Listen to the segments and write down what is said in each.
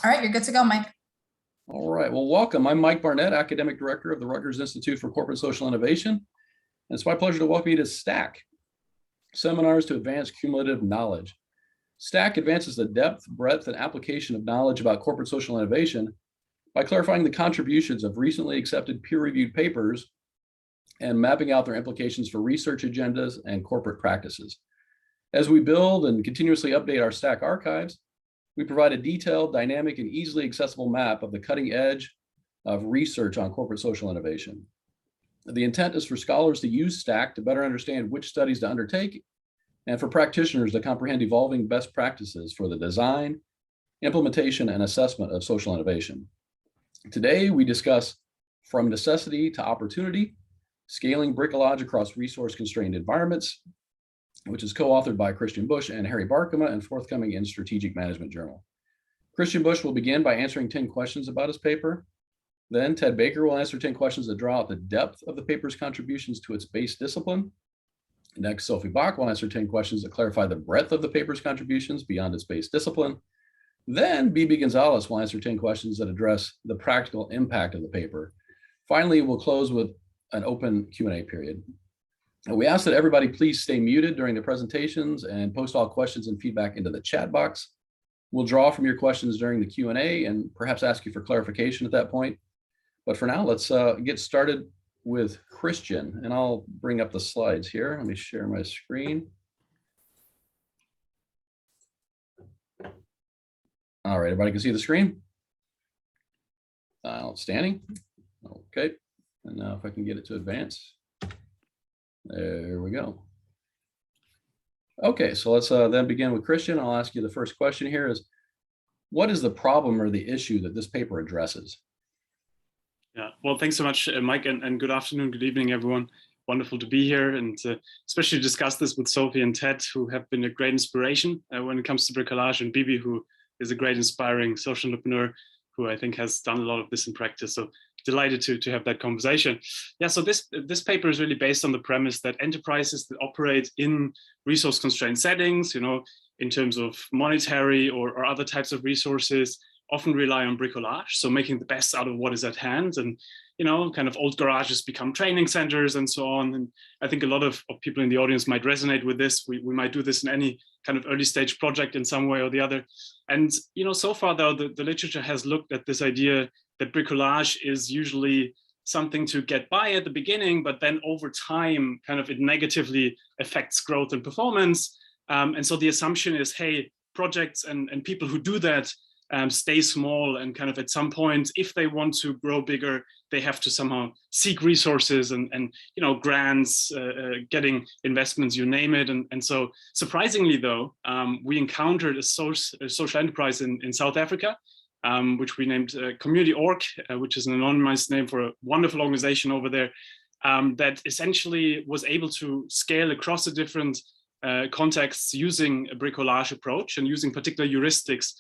All right, you're good to go, Mike. All right, well, welcome. I'm Mike Barnett, Academic Director of the Rutgers Institute for Corporate Social Innovation. And it's my pleasure to welcome you to STACK, Seminars to Advance Cumulative Knowledge. STACK advances the depth, breadth, and application of knowledge about corporate social innovation by clarifying the contributions of recently accepted peer-reviewed papers and mapping out their implications for research agendas and corporate practices. As we build and continuously update our STACK archives, we provide a detailed, dynamic, and easily accessible map of the cutting edge of research on corporate social innovation. The intent is for scholars to use STACK to better understand which studies to undertake, and for practitioners to comprehend evolving best practices for the design, implementation, and assessment of social innovation. Today, we discuss From Necessity to Opportunity, Scaling Bricolage Across Resource-Constrained Environments, which is co-authored by Christian Busch and Harry Barkema and forthcoming in Strategic Management Journal. Christian Busch will begin by answering 10 questions about his paper. Then Ted Baker will answer 10 questions that draw out the depth of the paper's contributions to its base discipline. Next, Sophie Bach will answer 10 questions that clarify the breadth of the paper's contributions beyond its base discipline. Then Bibi Gonzalez will answer 10 questions that address the practical impact of the paper. Finally, we'll close with an open Q&A period. We ask that everybody please stay muted during the presentations and post all questions and feedback into the chat box. We'll draw from your questions during the Q&A and perhaps ask you for clarification at that point. But for now, let's get started with Christian, and I'll bring up the slides here. Let me share my screen. All right, everybody can see the screen? Outstanding. Okay, and now if I can get it to advance. There we go. Okay, so let's then begin with Christian. I'll ask you the first question here is, what is the problem or the issue that this paper addresses? Yeah, well, thanks so much, Mike, and good afternoon, good evening, everyone. Wonderful to be here and especially discuss this with Sophie and Ted, who have been a great inspiration when it comes to bricolage, and Bibi, who is a great inspiring social entrepreneur who I think has done a lot of this in practice. So delighted to have that conversation. Yeah, so this paper is really based on the premise that enterprises that operate in resource constrained settings, in terms of monetary or other types of resources, often rely on bricolage, so making the best out of what is at hand. And kind of old garages become training centers and so on. And I think a lot of people in the audience might resonate with this. We might do this in any kind of early stage project in some way or the other. And so far though, the literature has looked at this idea that bricolage is usually something to get by at the beginning, but then over time, kind of it negatively affects growth and performance. And so the assumption is, hey, projects and people who do that stay small, and kind of at some point, if they want to grow bigger, they have to somehow seek resources and grants, getting investments, you name it. And so surprisingly though, we encountered a social enterprise in South Africa, which we named Community Org, which is an anonymized name for a wonderful organization over there, that essentially was able to scale across the different contexts using a bricolage approach and using particular heuristics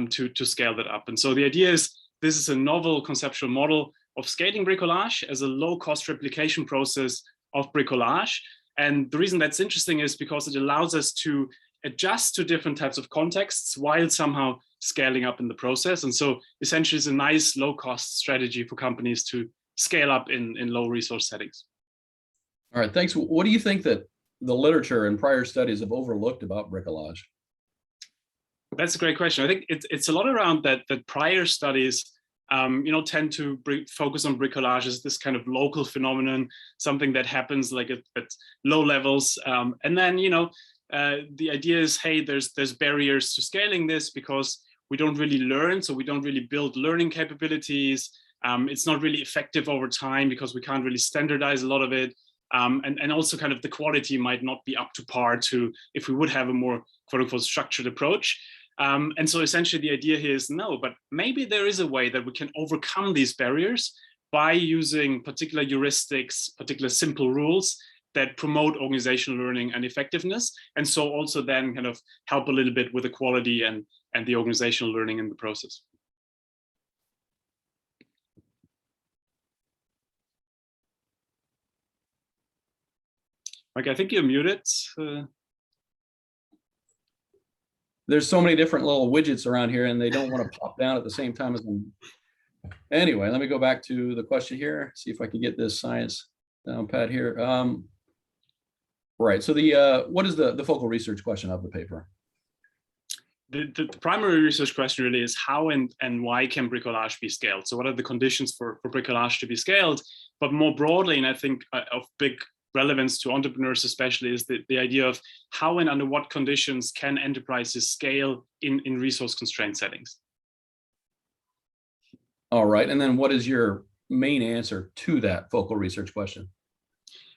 to scale that up. And so the idea is, this is a novel conceptual model of scaling bricolage as a low-cost replication process of bricolage. And the reason that's interesting is because it allows us to adjust to different types of contexts while somehow scaling up in the process. And so essentially it's a nice low-cost strategy for companies to scale up in low resource settings. All right, thanks. What do you think that the literature and prior studies have overlooked about bricolage? That's a great question. I think it's a lot around that prior studies tend to focus on bricolage as this kind of local phenomenon, something that happens like at low levels. And then, the idea is, hey, there's barriers to scaling this because we don't really learn. So we don't really build learning capabilities. It's not really effective over time because we can't really standardize a lot of it. And also kind of the quality might not be up to par to if we would have a more quote unquote structured approach. And so essentially the idea here is no, but maybe there is a way that we can overcome these barriers by using particular heuristics, particular simple rules that promote organizational learning and effectiveness. And so also then kind of help a little bit with the quality and the organizational learning in the process. Mike, I think you're muted. there's so many different little widgets around here and they don't want to pop down at the same time as them. Anyway, let me go back to the question here, see if I can get this science down pat here. Right, so what is the focal research question of the paper? The primary research question really is how and why can bricolage be scaled? So what are the conditions for bricolage to be scaled? But more broadly, and I think of big relevance to entrepreneurs especially, is the idea of how and under what conditions can enterprises scale in resource constrained settings. All right, and then what is your main answer to that focal research question?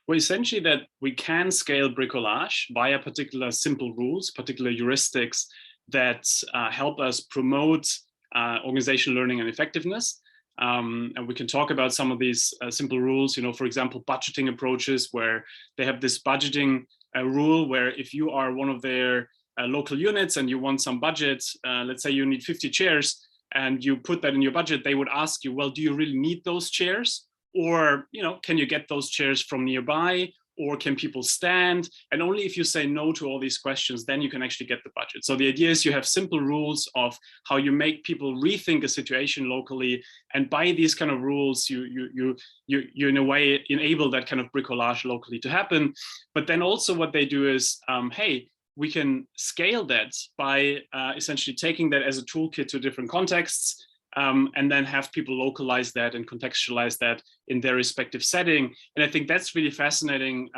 Well, essentially that we can scale bricolage via particular simple rules, particular heuristics that help us promote organizational learning and effectiveness. And we can talk about some of these simple rules, for example, budgeting approaches where they have this budgeting rule where if you are one of their local units and you want some budget, let's say you need 50 chairs and you put that in your budget, they would ask you, well, do you really need those chairs? Or, can you get those chairs from nearby? Or can people stand? And only if you say no to all these questions, then you can actually get the budget. So the idea is you have simple rules of how you make people rethink a situation locally. And by these kind of rules, you in a way enable that kind of bricolage locally to happen. But then also what they do is, hey, we can scale that by essentially taking that as a toolkit to different contexts. And then have people localize that and contextualize that in their respective setting. And I think that's really fascinating,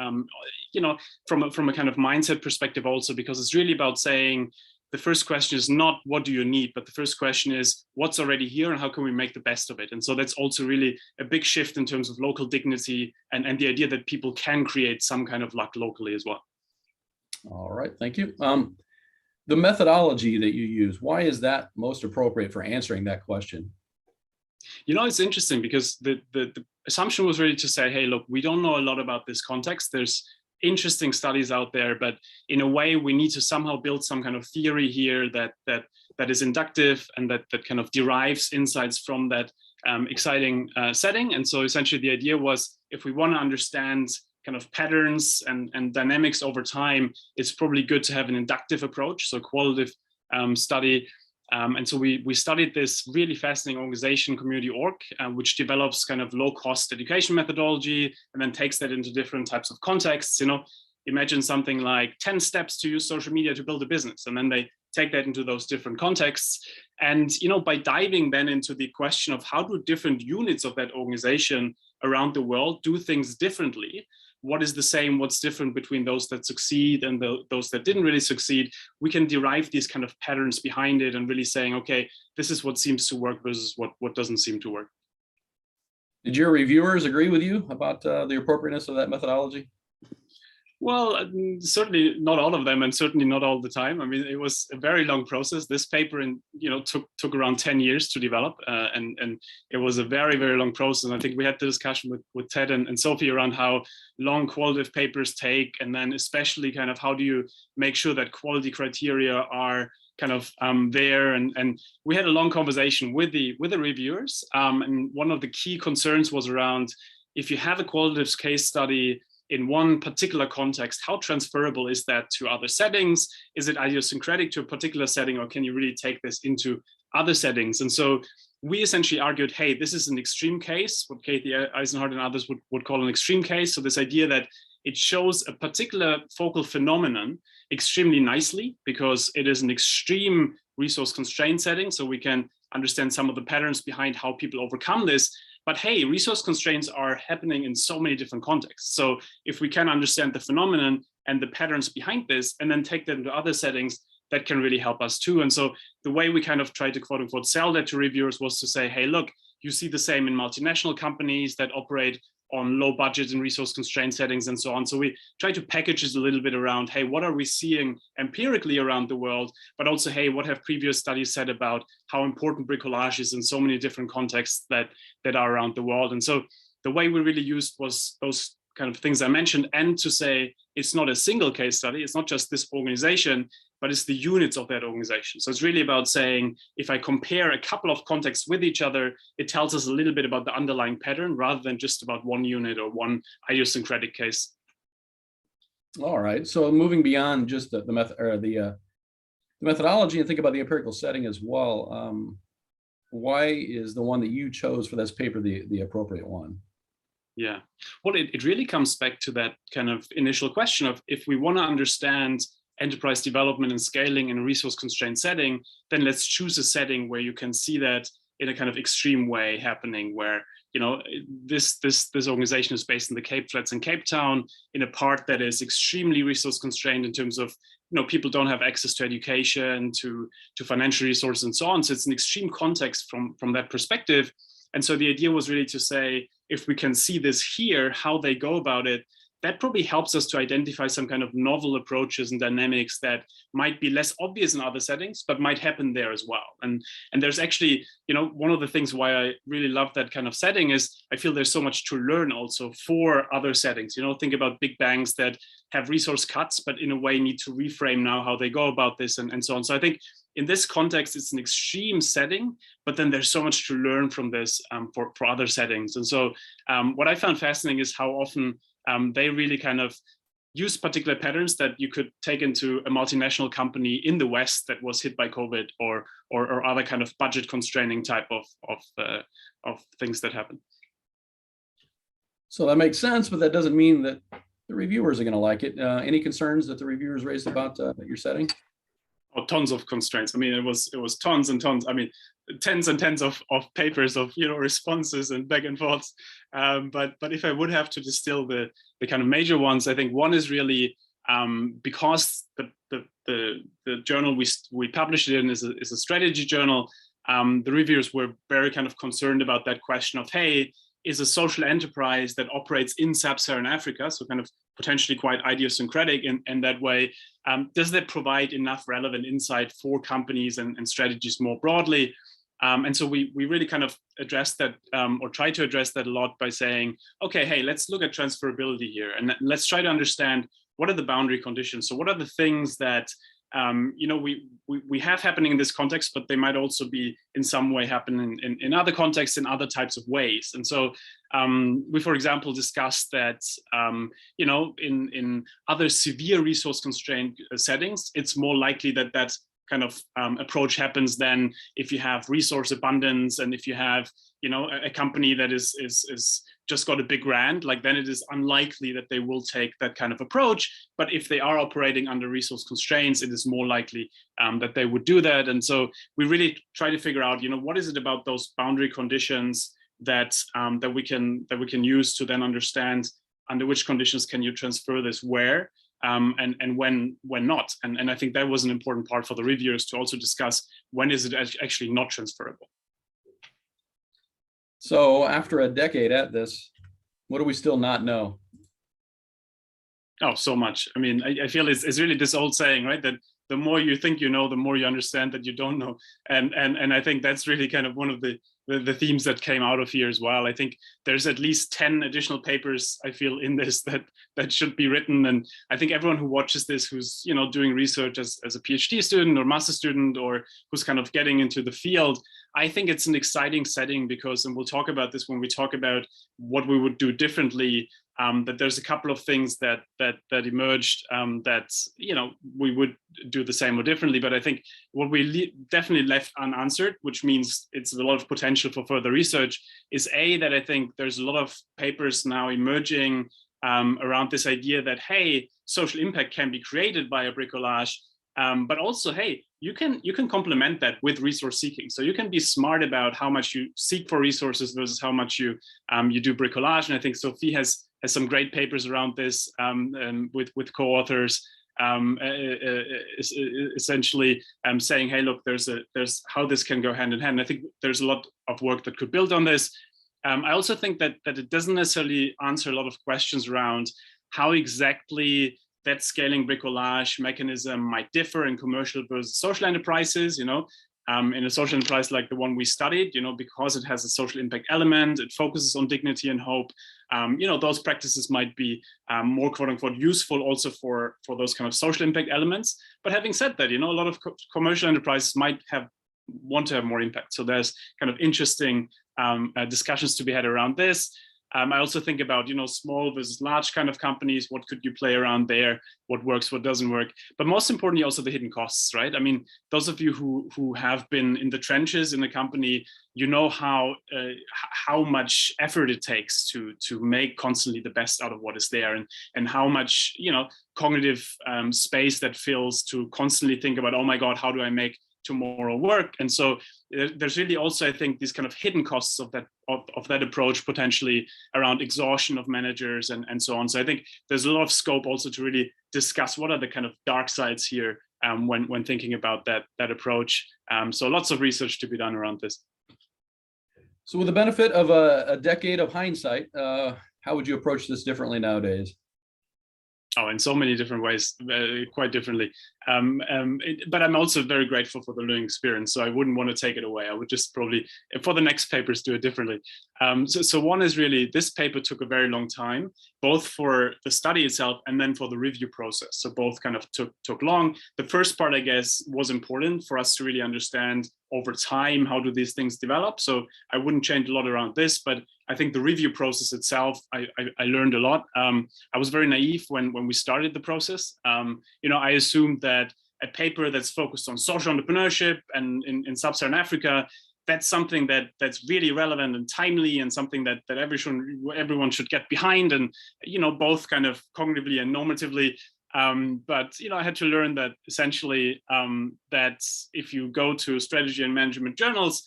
from a kind of mindset perspective also, because it's really about saying the first question is not what do you need, but the first question is what's already here and how can we make the best of it? And so that's also really a big shift in terms of local dignity and the idea that people can create some kind of luck locally as well. All right, thank you. The methodology that you use, why is that most appropriate for answering that question? It's interesting because the assumption was really to say, hey, look, we don't know a lot about this context. There's interesting studies out there, but in a way, we need to somehow build some kind of theory here that is inductive and that kind of derives insights from that exciting setting. And so essentially the idea was, if we want to understand kind of patterns and dynamics over time, it's probably good to have an inductive approach, so qualitative study. And so we studied this really fascinating organization, Community Org, which develops kind of low-cost education methodology and then takes that into different types of contexts. Imagine something like 10 steps to use social media to build a business, and then they take that into those different contexts. And by diving then into the question of how do different units of that organization around the world do things differently, what is the same, what's different between those that succeed and those that didn't really succeed, we can derive these kind of patterns behind it and really saying, okay, this is what seems to work versus what doesn't seem to work. Did your reviewers agree with you about the appropriateness of that methodology? Well, certainly not all of them, and certainly not all the time. I mean, it was a very long process. This paper, took around 10 years to develop, and it was a very, very long process. And I think we had the discussion with Ted and Sophie around how long qualitative papers take, and then especially kind of how do you make sure that quality criteria are kind of there. And we had a long conversation with the reviewers. And one of the key concerns was around, if you have a qualitative case study in one particular context, how transferable is that to other settings? Is it idiosyncratic to a particular setting, or can you really take this into other settings? And so we essentially argued, hey, this is an extreme case, what Kathy Eisenhardt and others would call an extreme case. So this idea that it shows a particular focal phenomenon extremely nicely because it is an extreme resource constraint setting. So we can understand some of the patterns behind how people overcome this. But hey, resource constraints are happening in so many different contexts. So if we can understand the phenomenon and the patterns behind this, and then take that into other settings, that can really help us too. And so the way we kind of tried to quote unquote sell that to reviewers was to say, hey, look, you see the same in multinational companies that operate on low budget and resource constrained settings and so on. So we try to package this a little bit around, hey, what are we seeing empirically around the world? But also, hey, what have previous studies said about how important bricolage is in so many different contexts that are around the world? And so the way we really used was those kind of things I mentioned, and to say it's not a single case study, it's not just this organization, but it's the units of that organization. So it's really about saying, if I compare a couple of contexts with each other, it tells us a little bit about the underlying pattern rather than just about one unit or one idiosyncratic case. All right. So moving beyond just the method or the the methodology and think about the empirical setting as well. Why is the one that you chose for this paper the appropriate one? Yeah, well, it really comes back to that kind of initial question of, if we want to understand enterprise development and scaling in a resource constrained setting, then let's choose a setting where you can see that in a kind of extreme way happening, where, you know, this organization is based in the Cape Flats in Cape Town, in a part that is extremely resource constrained in terms of, you know, people don't have access to education, to financial resources and so on. So it's an extreme context from that perspective. And so the idea was really to say, if we can see this here, how they go about it, that probably helps us to identify some kind of novel approaches and dynamics that might be less obvious in other settings, but might happen there as well. And there's actually, you know, one of the things why I really love that kind of setting is I feel there's so much to learn also for other settings. You know, think about big banks that have resource cuts, but in a way need to reframe now how they go about this and so on. So I think in this context, it's an extreme setting, but then there's so much to learn from this for other settings. And so what I found fascinating is how often they really kind of use particular patterns that you could take into a multinational company in the West that was hit by COVID, or other kind of budget constraining type of things that happen. So that makes sense, but that doesn't mean that the reviewers are going to like it. Any concerns that the reviewers raised about your setting? Oh, tons of constraints. I mean, it was tons and tons. I mean, tens and tens of papers of, you know, responses and back and forths. But if I would have to distill the kind of major ones, I think one is really because the journal we published it in is a strategy journal. The reviewers were very kind of concerned about that question of, hey, is a social enterprise that operates in sub-Saharan Africa, so kind of potentially quite idiosyncratic in that way, does that provide enough relevant insight for companies and strategies more broadly? And so we really kind of addressed that, or try to address that a lot by saying, okay, hey, let's look at transferability here, and let's try to understand what are the boundary conditions. So what are the things that you know, we have happening in this context, but they might also be in some way happening in other contexts, in other types of ways. And so we, for example, discussed that, you know, in other severe resource constrained settings, it's more likely that that kind of approach happens than if you have resource abundance, and if you have, you know, a company that is just got a big grant, like then it is unlikely that they will take that kind of approach. But if they are operating under resource constraints, it is more likely that they would do that. And so we really try to figure out, you know, what is it about those boundary conditions that that we can use to then understand under which conditions can you transfer this where, and when not. And I think that was an important part for the reviewers to also discuss, when is it actually not transferable. So after a decade at this, what do we still not know? Oh, so much. I mean, I feel it's really this old saying, right? That the more you think you know, the more you understand that you don't know. And I think that's really kind of one of the themes that came out of here as well. I think there's at least 10 additional papers, I feel, in this that should be written. And I think everyone who watches this, who's, you know, doing research as a PhD student or master student, or who's kind of getting into the field, I think it's an exciting setting because, and we'll talk about this when we talk about what we would do differently, that there's a couple of things that emerged that, you know, we would do the same or differently. But I think what we definitely left unanswered, which means it's a lot of potential for further research, is that I think there's a lot of papers now emerging around this idea that, hey, social impact can be created by a bricolage, but also, hey, you can complement that with resource seeking. So you can be smart about how much you seek for resources versus how much you do bricolage. And I think Sophie has some great papers around this with co-authors, essentially saying, hey, look, there's how this can go hand in hand. And I think there's a lot of work that could build on this. I also think that it doesn't necessarily answer a lot of questions around how exactly that scaling bricolage mechanism might differ in commercial versus social enterprises. You know, in a social enterprise like the one we studied, you know, because it has a social impact element, it focuses on dignity and hope. You know, those practices might be more quote unquote useful also for those kind of social impact elements. But having said that, you know, a lot of commercial enterprises might want to have more impact. So there's kind of interesting discussions to be had around this. I also think about, small versus large kind of companies. What could you play around there? What works, what doesn't work? But most importantly, also the hidden costs, right? I mean, those of you who have been in the trenches in a company, you know how much effort it takes to make constantly the best out of what is there, and how much cognitive space that fills to constantly think about, oh my God, how do I make tomorrow work? And so there's really also, I think, these kind of hidden costs of that approach, potentially around exhaustion of managers and so on. So I think there's a lot of scope also to really discuss what are the kind of dark sides here when thinking about that approach. So lots of research to be done around this. So with the benefit of a decade of hindsight, how would you approach this differently nowadays? Oh, in so many different ways, quite differently. But I'm also very grateful for the learning experience, so I wouldn't want to take it away. I would just probably, for the next papers, do it differently. So one is really, this paper took a very long time, both for the study itself and then for the review process. So both kind of took long. The first part, I guess, was important for us to really understand over time, how do these things develop? So I wouldn't change a lot around this, but I think the review process itself, I learned a lot. I was very naive when we started the process. I assumed that a paper that's focused on social entrepreneurship and in sub-Saharan Africa, that's something that's really relevant and timely, and something that everyone should get behind, and both kind of cognitively and normatively. But I had to learn that essentially that if you go to strategy and management journals,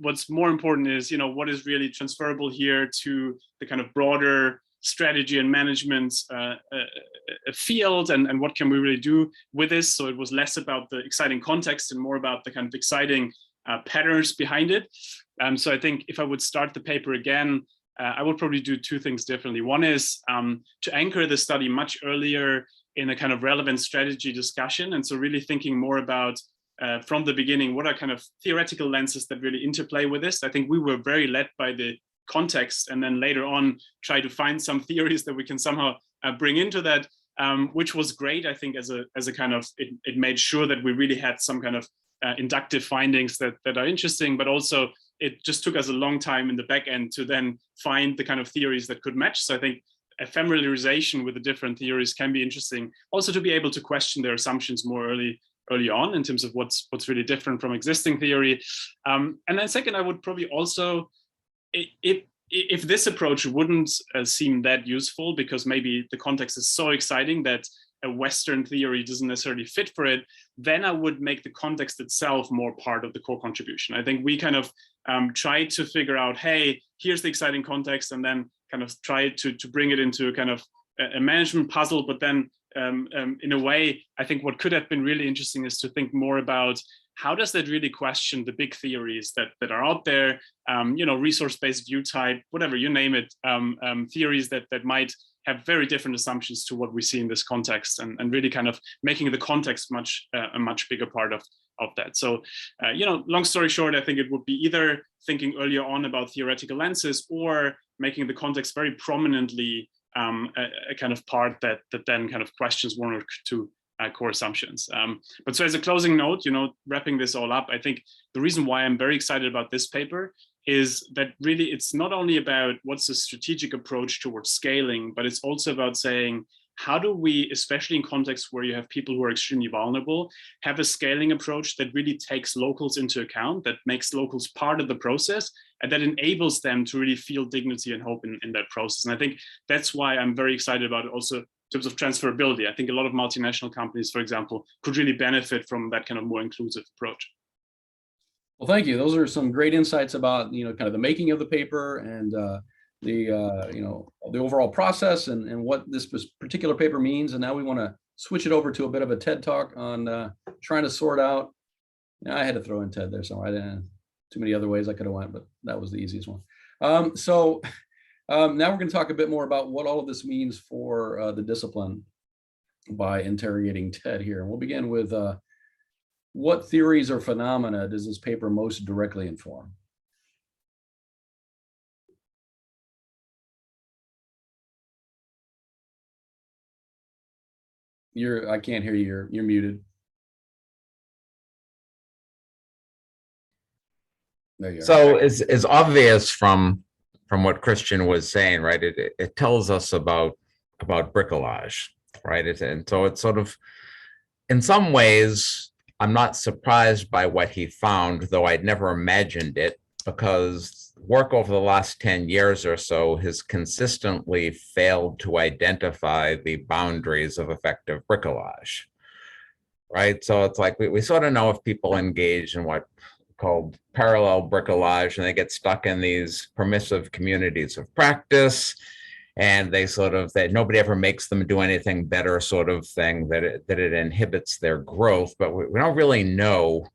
what's more important is what is really transferable here to the kind of broader strategy and management field, and what can we really do with this. So it was less about the exciting context and more about the kind of exciting patterns behind it. So I think if I would start the paper again, I would probably do two things differently. One is to anchor the study much earlier in a kind of relevant strategy discussion. And so really thinking more about from the beginning, what are kind of theoretical lenses that really interplay with this. I think we were very led by the context, and then later on try to find some theories that we can somehow bring into that, which was great. I think as a kind of, it made sure that we really had some kind of inductive findings that are interesting, but also it just took us a long time in the back end to then find the kind of theories that could match. So I think ephemeralization with the different theories can be interesting, also to be able to question their assumptions more early on in terms of what's really different from existing theory. And then second, I would probably also, if this approach wouldn't seem that useful because maybe the context is so exciting that a Western theory doesn't necessarily fit for it, then I would make the context itself more part of the core contribution. I think we kind of try to figure out, hey, here's the exciting context, and then kind of try to bring it into a kind of a management puzzle. But then in a way, I think what could have been really interesting is to think more about how does that really question the big theories that are out there, resource-based view type, whatever you name it, theories that might have very different assumptions to what we see in this context, and really kind of making the context a much bigger part of that. So, long story short, I think it would be either thinking earlier on about theoretical lenses, or making the context very prominently a kind of part that then kind of questions one or two core assumptions. But so as a closing note, wrapping this all up, I think the reason why I'm very excited about this paper is that really it's not only about what's the strategic approach towards scaling, but it's also about saying, how do we, especially in contexts where you have people who are extremely vulnerable, have a scaling approach that really takes locals into account, that makes locals part of the process, and that enables them to really feel dignity and hope in that process. And I think that's why I'm very excited about it also in terms of transferability. I think a lot of multinational companies, for example, could really benefit from that kind of more inclusive approach. Well, thank you. Those are some great insights about, kind of the making of the paper, and the overall process, and what this particular paper means. And now we want to switch it over to a bit of a TED talk on trying to sort out. I had to throw in TED there somewhere. I didn't, too many other ways I could have went, but that was the easiest one. So now we're going to talk a bit more about what all of this means for the discipline by interrogating TED here. And we'll begin with what theories or phenomena does this paper most directly inform? I can't hear you. You're muted. There you are. So it's obvious from from what Christian was saying, right? It tells us about bricolage, right? And so it's sort of, in some ways, I'm not surprised by what he found, though I'd never imagined it, because work over the last 10 years or so has consistently failed to identify the boundaries of effective bricolage, right? So it's like we sort of know if people engage in what called parallel bricolage, and they get stuck in these permissive communities of practice, and they sort of, that nobody ever makes them do anything better sort of thing, that it inhibits their growth. But we don't really know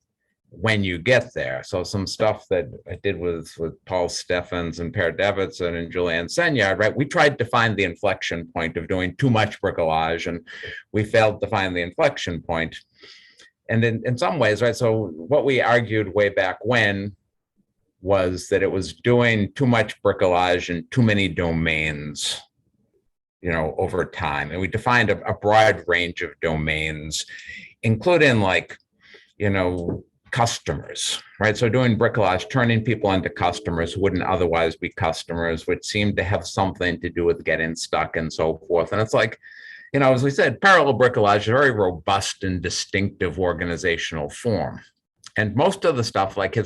when you get there. So some stuff that I did with Paul Steffens and Per Davidson and Julianne Senyard, right? We tried to find the inflection point of doing too much bricolage, and we failed to find the inflection point. And in some ways, right, so what we argued way back when was that it was doing too much bricolage in too many domains, you know, over time. And we defined a broad range of domains, including, like, you know, customers, right? So doing bricolage, turning people into customers who wouldn't otherwise be customers, which seemed to have something to do with getting stuck and so forth. And it's like, you know, as we said, parallel bricolage is a very robust and distinctive organizational form. And most of the stuff, like,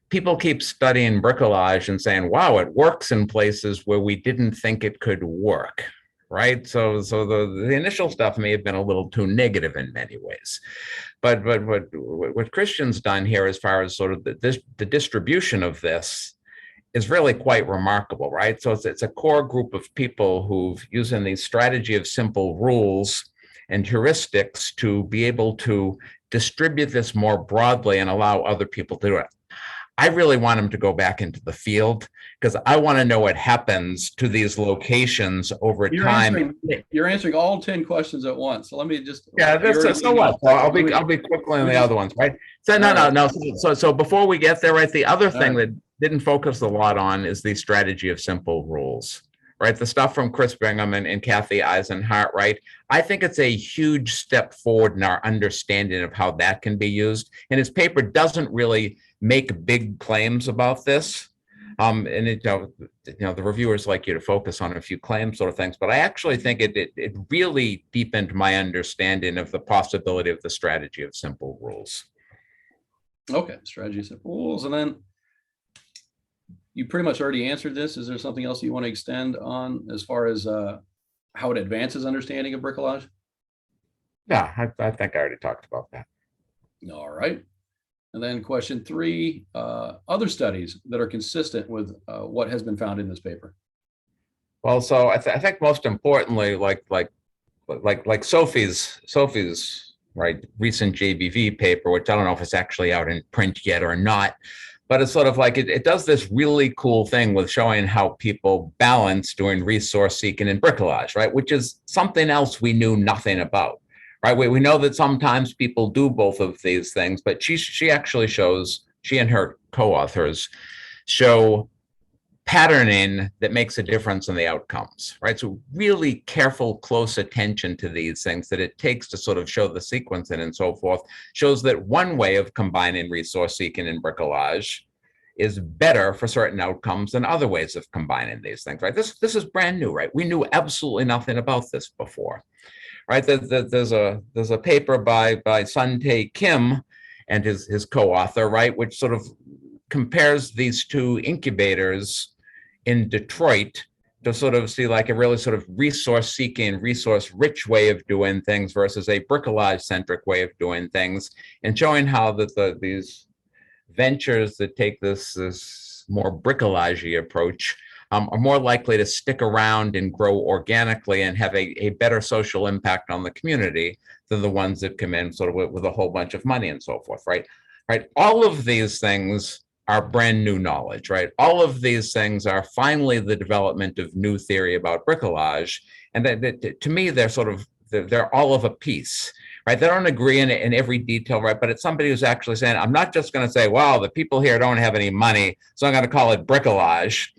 people keep studying bricolage and saying, wow, it works in places where we didn't think it could work, right? So the initial stuff may have been a little too negative in many ways. But what Christian's done here, as far as sort of the distribution of this, is really quite remarkable, right? So it's a core group of people who've using the strategy of simple rules and heuristics to be able to distribute this more broadly and allow other people to do it. I really want them to go back into the field, because I want to know what happens to these locations over time. You're answering all 10 questions at once. So let me just. Yeah, so what? Well, I'll be quickly on the other ones, right? So no. So before we get there, right, the other thing that didn't focus a lot on is the strategy of simple rules, right? The stuff from Chris Bingham and Kathy Eisenhart, right? I think it's a huge step forward in our understanding of how that can be used. And his paper doesn't really make big claims about this. And the reviewers like you to focus on a few claims sort of things, but I actually think it really deepened my understanding of the possibility of the strategy of simple rules. Okay, strategy of simple rules. And then you pretty much already answered this. Is there something else you want to extend on as far as how it advances understanding of bricolage? Yeah, I think I already talked about that. All right. And then question 3, other studies that are consistent with what has been found in this paper. Well, so I think most importantly, like Sophie's right recent JBV paper, which I don't know if it's actually out in print yet or not, but it's sort of like it does this really cool thing with showing how people balance doing resource seeking and bricolage, right? Which is something else we knew nothing about. Right, we know that sometimes people do both of these things, but she actually shows, she and her co-authors show patterning that makes a difference in the outcomes, right? So really careful, close attention to these things that it takes to sort of show the sequencing and so forth, shows that one way of combining resource seeking and bricolage is better for certain outcomes than other ways of combining these things, right? This is brand new, right? We knew absolutely nothing about this before. Right, there's a paper by Sun-Tae Kim and his co-author, right, which sort of compares these two incubators in Detroit to sort of see like a really sort of resource-seeking, resource-rich way of doing things versus a bricolage-centric way of doing things, and showing how that these ventures that take this more bricolage-y approach are more likely to stick around and grow organically and have a better social impact on the community than the ones that come in sort of with a whole bunch of money and so forth, right? Right. All of these things are brand new knowledge, right? All of these things are finally the development of new theory about bricolage. And to me, they're all of a piece. Right, they don't agree in every detail, right? But it's somebody who's actually saying, I'm not just going to say, well, the people here don't have any money, so I'm going to call it bricolage,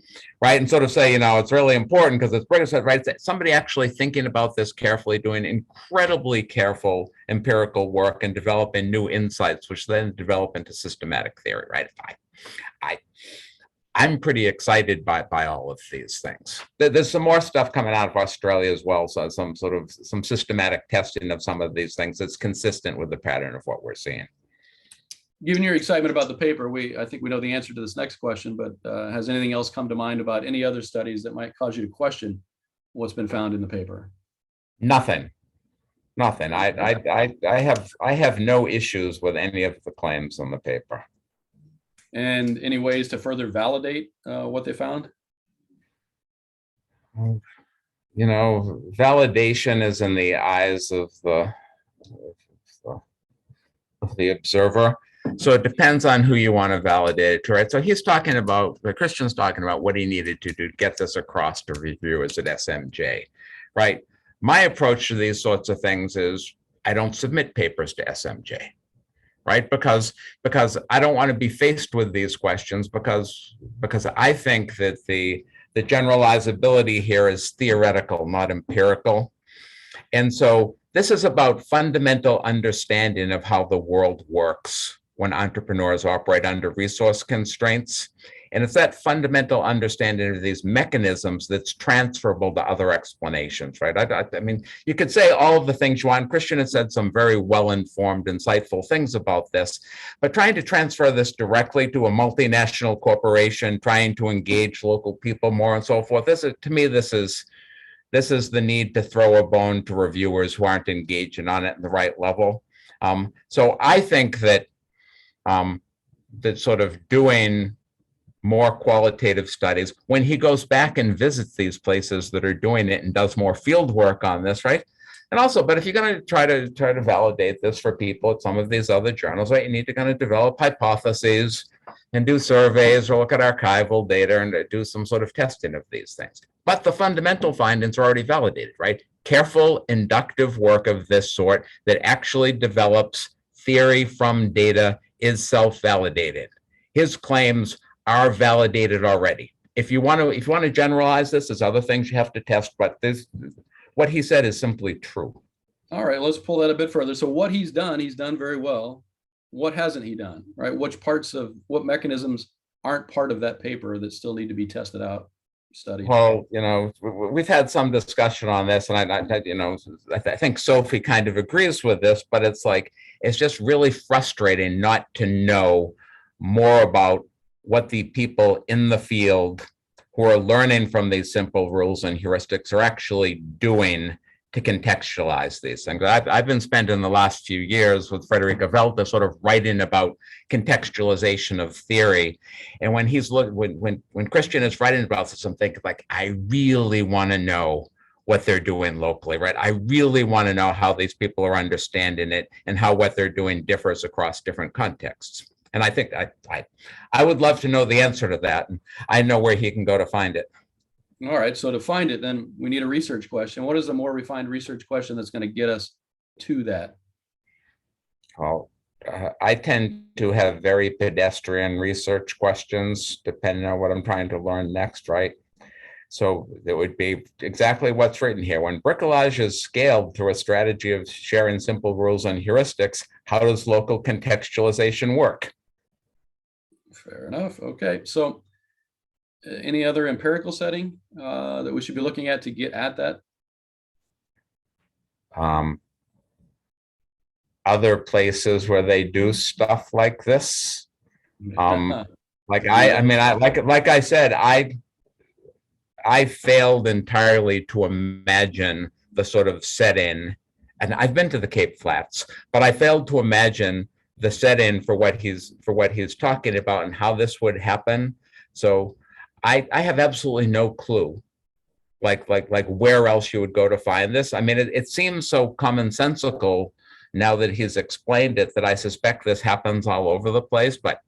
right? And sort of say, it's really important because it's bricolage, right? It's somebody actually thinking about this carefully, doing incredibly careful empirical work and developing new insights, which then develop into systematic theory, right? I'm pretty excited by all of these things. There's some more stuff coming out of Australia as well. So some systematic testing of some of these things that's consistent with the pattern of what we're seeing. Given your excitement about the paper, I think we know the answer to this next question, but has anything else come to mind about any other studies that might cause you to question what's been found in the paper? Nothing. I have no issues with any of the claims on the paper. And any ways to further validate what they found? You know, validation is in the eyes of the observer. So it depends on who you want to validate it, right? So he's talking about, the Christian's talking about what he needed to do to get this across to reviewers at SMJ, right? My approach to these sorts of things is I don't submit papers to SMJ, right? Because I don't want to be faced with these questions because I think that the generalizability here is theoretical, not empirical. And so this is about fundamental understanding of how the world works when entrepreneurs operate under resource constraints. And it's that fundamental understanding of these mechanisms that's transferable to other explanations, right? I mean, you could say all of the things you want. Christian has said some very well-informed, insightful things about this, but trying to transfer this directly to a multinational corporation, trying to engage local people more and so forth, to me, this is the need to throw a bone to reviewers who aren't engaging on it at the right level. So I think that that sort of doing more qualitative studies, when he goes back and visits these places that are doing it and does more field work on this, right? And also, but if you're going to try to validate this for people at some of these other journals, right, you need to kind of develop hypotheses and do surveys or look at archival data and do some sort of testing of these things. But the fundamental findings are already validated, right? Careful inductive work of this sort that actually develops theory from data is self-validated. His claims are validated already. If you want to generalize this, there's other things you have to test, but what he said is simply true. All right, let's pull that a bit further. So what he's done very well. What hasn't he done, right? What mechanisms aren't part of that paper that still need to be tested out, studied? Well, you know, we've had some discussion on this, and I think Sophie kind of agrees with this, but it's just really frustrating not to know more about what the people in the field who are learning from these simple rules and heuristics are actually doing to contextualize these things. I've been spending the last few years with Frederica Velta sort of writing about contextualization of theory. And when when Christian is writing about this, I'm thinking I really want to know what they're doing locally, right? I really want to know how these people are understanding it and how what they're doing differs across different contexts. And I think I would love to know the answer to that. And I know where he can go to find it. All right, so to find it, then we need a research question. What is the more refined research question that's going to get us to that? Well, I tend to have very pedestrian research questions, depending on what I'm trying to learn next, right? So it would be exactly what's written here. When bricolage is scaled through a strategy of sharing simple rules and heuristics, how does local contextualization work? Fair enough. Okay, so any other empirical setting that we should be looking at to get at that? Other places where they do stuff like this. Like I said, I failed entirely to imagine the sort of set-in, and I've been to the Cape Flats, but I failed to imagine the set-in for what he's talking about and how this would happen. So I have absolutely no clue, like where else you would go to find this. I mean, it seems so commonsensical now that he's explained it that I suspect this happens all over the place, but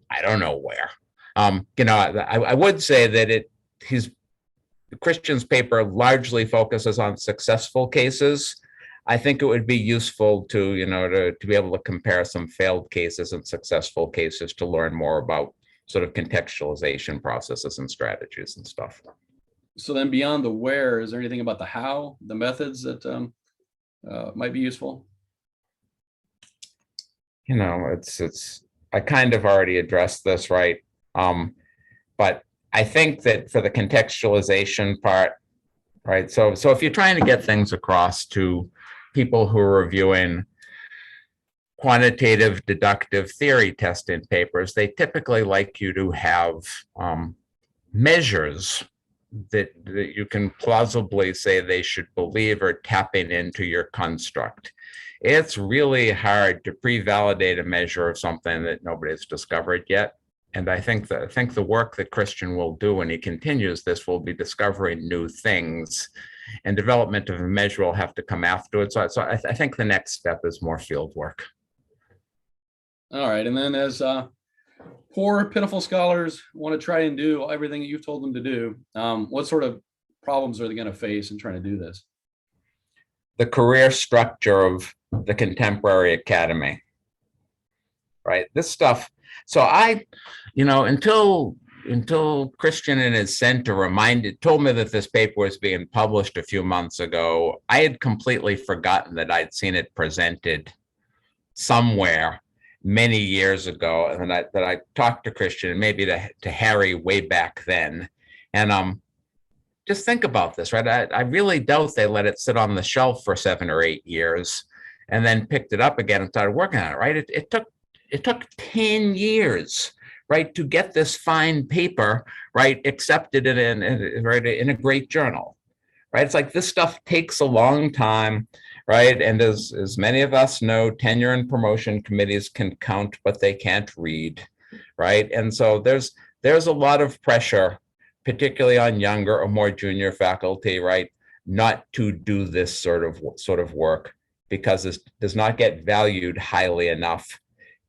I don't know where. I would say that Christian's paper largely focuses on successful cases. I think it would be useful to be able to compare some failed cases and successful cases to learn more about sort of contextualization processes and strategies and stuff. So then beyond the where, is there anything about the how, the methods that might be useful? I kind of already addressed this, right? But I think that for the contextualization part, right? So if you're trying to get things across to people who are reviewing quantitative deductive theory testing papers, they typically like you to have measures that you can plausibly say they should believe are tapping into your construct. It's really hard to pre-validate a measure of something that nobody's discovered yet. And I think the work that Christian will do when he continues this will be discovering new things, and development of a measure will have to come afterwards. So I think the next step is more field work. All right. And then as poor, pitiful scholars want to try and do everything that you've told them to do, what sort of problems are they going to face in trying to do this? The career structure of the contemporary academy, right? This stuff. So until Christian in his center told me that this paper was being published a few months ago, I had completely forgotten that I'd seen it presented somewhere many years ago, and that I talked to Christian and maybe to Harry way back then. And just think about this, right? I really doubt they let it sit on the shelf for 7 or 8 years and then picked it up again and started working on it, right? It took 10 years, right, to get this fine paper, right, accepted in a great journal, right? It's like this stuff takes a long time, right? And as many of us know, tenure and promotion committees can count, but they can't read, right? And so there's a lot of pressure, particularly on younger or more junior faculty, right, not to do this sort of work because it does not get valued highly enough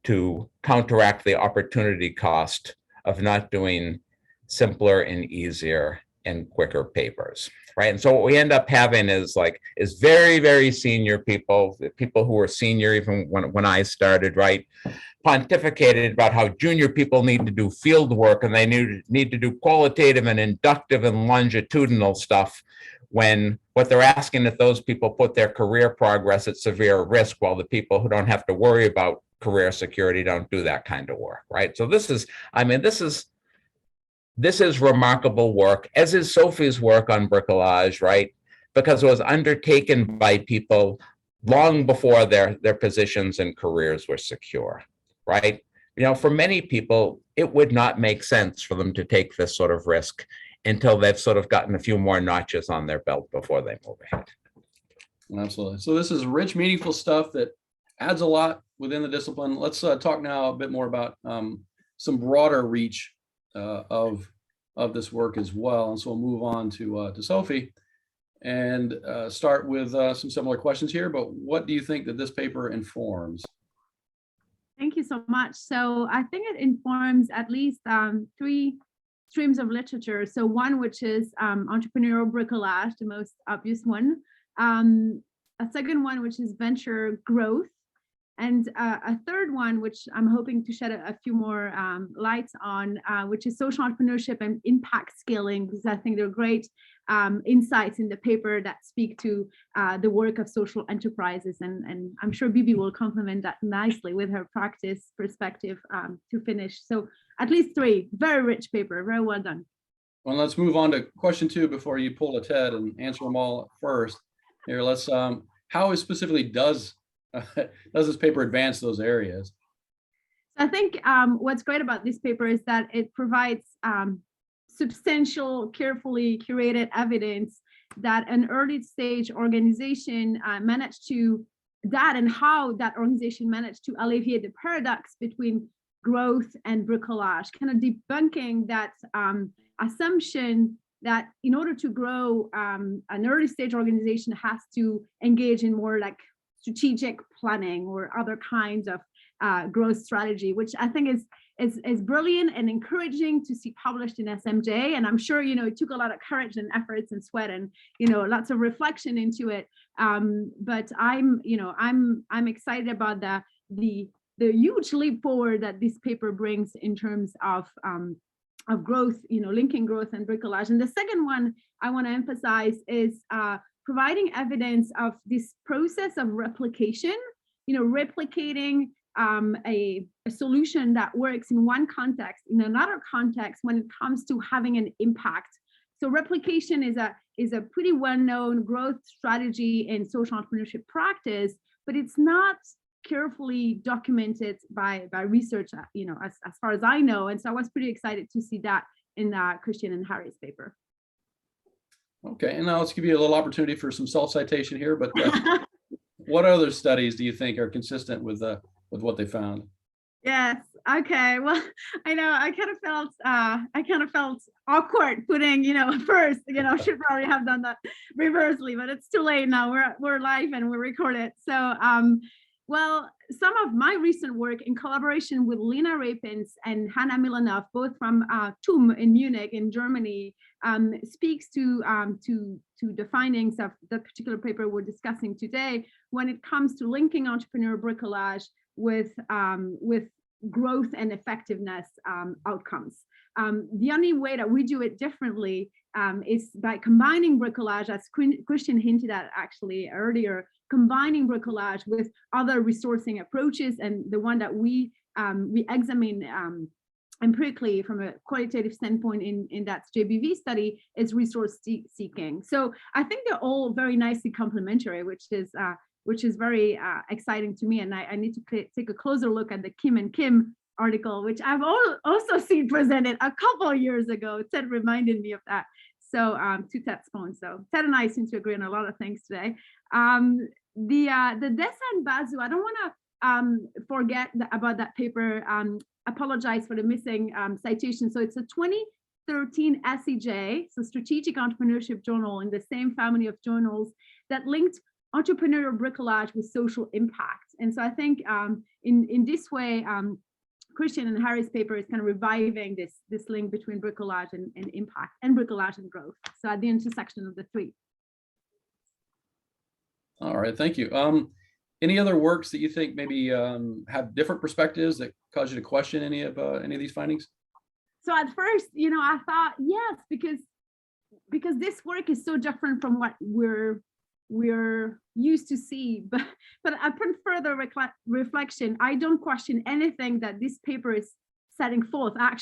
to counteract the opportunity cost of not doing simpler and easier and quicker papers, right? And so what we end up having is very, very senior people who were senior even when I started, right, pontificated about how junior people need to do field work and they need to do qualitative and inductive and longitudinal stuff, when what they're asking that those people put their career progress at severe risk, while the people who don't have to worry about career security don't do that kind of work, right? So this is remarkable work, as is Sophie's work on bricolage, right? Because it was undertaken by people long before their positions and careers were secure, right? For many people, it would not make sense for them to take this sort of risk until they've sort of gotten a few more notches on their belt before they move ahead. Absolutely. So this is rich, meaningful stuff that adds a lot within the discipline. Let's talk now a bit more about some broader reach of this work as well. And so we'll move on to Sophie and start with some similar questions here. But what do you think that this paper informs? Thank you so much. So I think it informs at least 3 streams of literature. So one, which is entrepreneurial bricolage, the most obvious one. A second one, which is venture growth. And a third one, which I'm hoping to shed a few more lights on, which is social entrepreneurship and impact scaling, because I think there are great insights in the paper that speak to the work of social enterprises. And I'm sure Bibi will complement that nicely with her practice perspective to finish. So at least 3, very rich paper, very well done. Well, let's move on to question 2 before you pull a TED and answer them all first. Here, let's, how specifically does this paper advance those areas? I think what's great about this paper is that it provides substantial, carefully curated evidence that an early stage organization managed to, and how that organization managed to alleviate the paradox between growth and bricolage, kind of debunking that assumption that in order to grow, an early stage organization has to engage in more like strategic planning or other kinds of growth strategy, which I think is brilliant and encouraging to see published in SMJ. And I'm sure, it took a lot of courage and efforts and sweat and, lots of reflection into it. But I'm excited about the huge leap forward that this paper brings in terms of growth, linking growth and bricolage. And the second one I want to emphasize is providing evidence of this process of replication, replicating a solution that works in one context, in another context when it comes to having an impact. So replication is a pretty well-known growth strategy in social entrepreneurship practice, but it's not carefully documented by research, as far as I know. And so I was pretty excited to see that in Christian and Harry's paper. Okay, and now let's give you a little opportunity for some self-citation here, but what other studies do you think are consistent with what they found? Yes. Okay. Well, I know I kind of felt awkward putting, first, should probably have done that reversely, but it's too late now. We're live and we record it. So, well, some of my recent work in collaboration with Lena Rapins and Hannah Milanov, both from TUM in Munich in Germany, speaks to the findings of the particular paper we're discussing today when it comes to linking entrepreneur bricolage with growth and effectiveness outcomes. The only way that we do it differently is by combining bricolage, as Christian hinted at actually earlier, combining bricolage with other resourcing approaches, and the one that we examine empirically from a qualitative standpoint in that JBV study is resource seeking. So I think they're all very nicely complementary, which is very exciting to me. And I need to take a closer look at the Kim and Kim article, which I've also seen presented a couple of years ago. Ted reminded me of that. So to Ted's point. So Ted and I seem to agree on a lot of things today. The Dessa and Basu, I don't want to forget about that paper. Apologize for the missing citation. So it's a 2013 SEJ, so Strategic Entrepreneurship Journal, in the same family of journals that linked entrepreneurial bricolage with social impact. And so I think in this way, Christian and Harry's paper is kind of reviving this link between bricolage and impact, and bricolage and growth. So at the intersection of the three. All right, thank you. Any other works that you think maybe have different perspectives that cause you to question any of these findings? So at first, I thought yes, because this work is so different from what we're used to see, but upon further reflection, I don't question anything that this paper is setting forth. I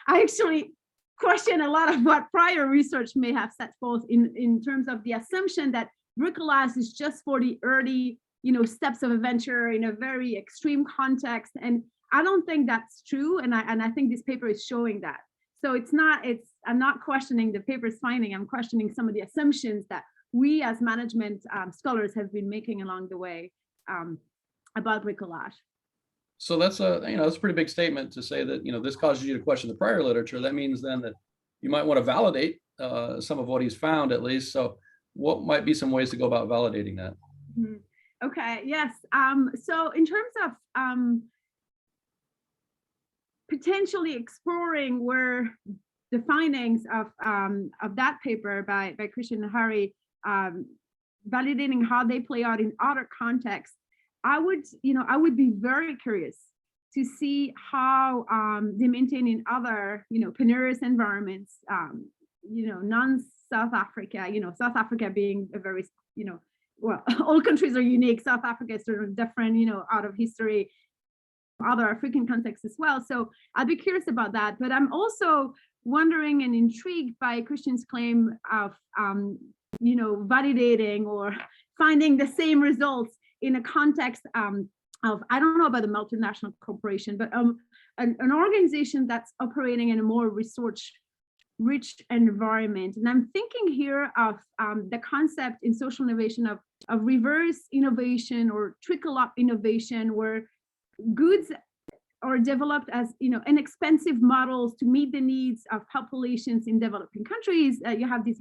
actually question a lot of what prior research may have set forth in terms of the assumption that bricolage is just for the early steps of a venture in a very extreme context, and I don't think that's true, and I think this paper is showing that. So I'm not questioning the paper's finding, I'm questioning some of the assumptions that we as management scholars have been making along the way about bricolage. So that's that's a pretty big statement to say that this causes you to question the prior literature. That means then that you might want to validate some of what he's found, at least. So what might be some ways to go about validating that? Mm-hmm. Okay, yes. So in terms of potentially exploring where the findings of that paper by Christian and Harry, validating how they play out in other contexts, I would be very curious to see how they maintain in other, penurious environments, non-South Africa, South Africa being a very, well, all countries are unique. South Africa is sort of different, out of history, other African contexts as well. So I'd be curious about that. But I'm also wondering and intrigued by Christian's claim of, validating or finding the same results in a context of, I don't know about the multinational corporation, but an organization that's operating in a more resource-rich environment. And I'm thinking here of the concept in social innovation of reverse innovation or trickle-up innovation, where goods are developed as inexpensive models to meet the needs of populations in developing countries. You have these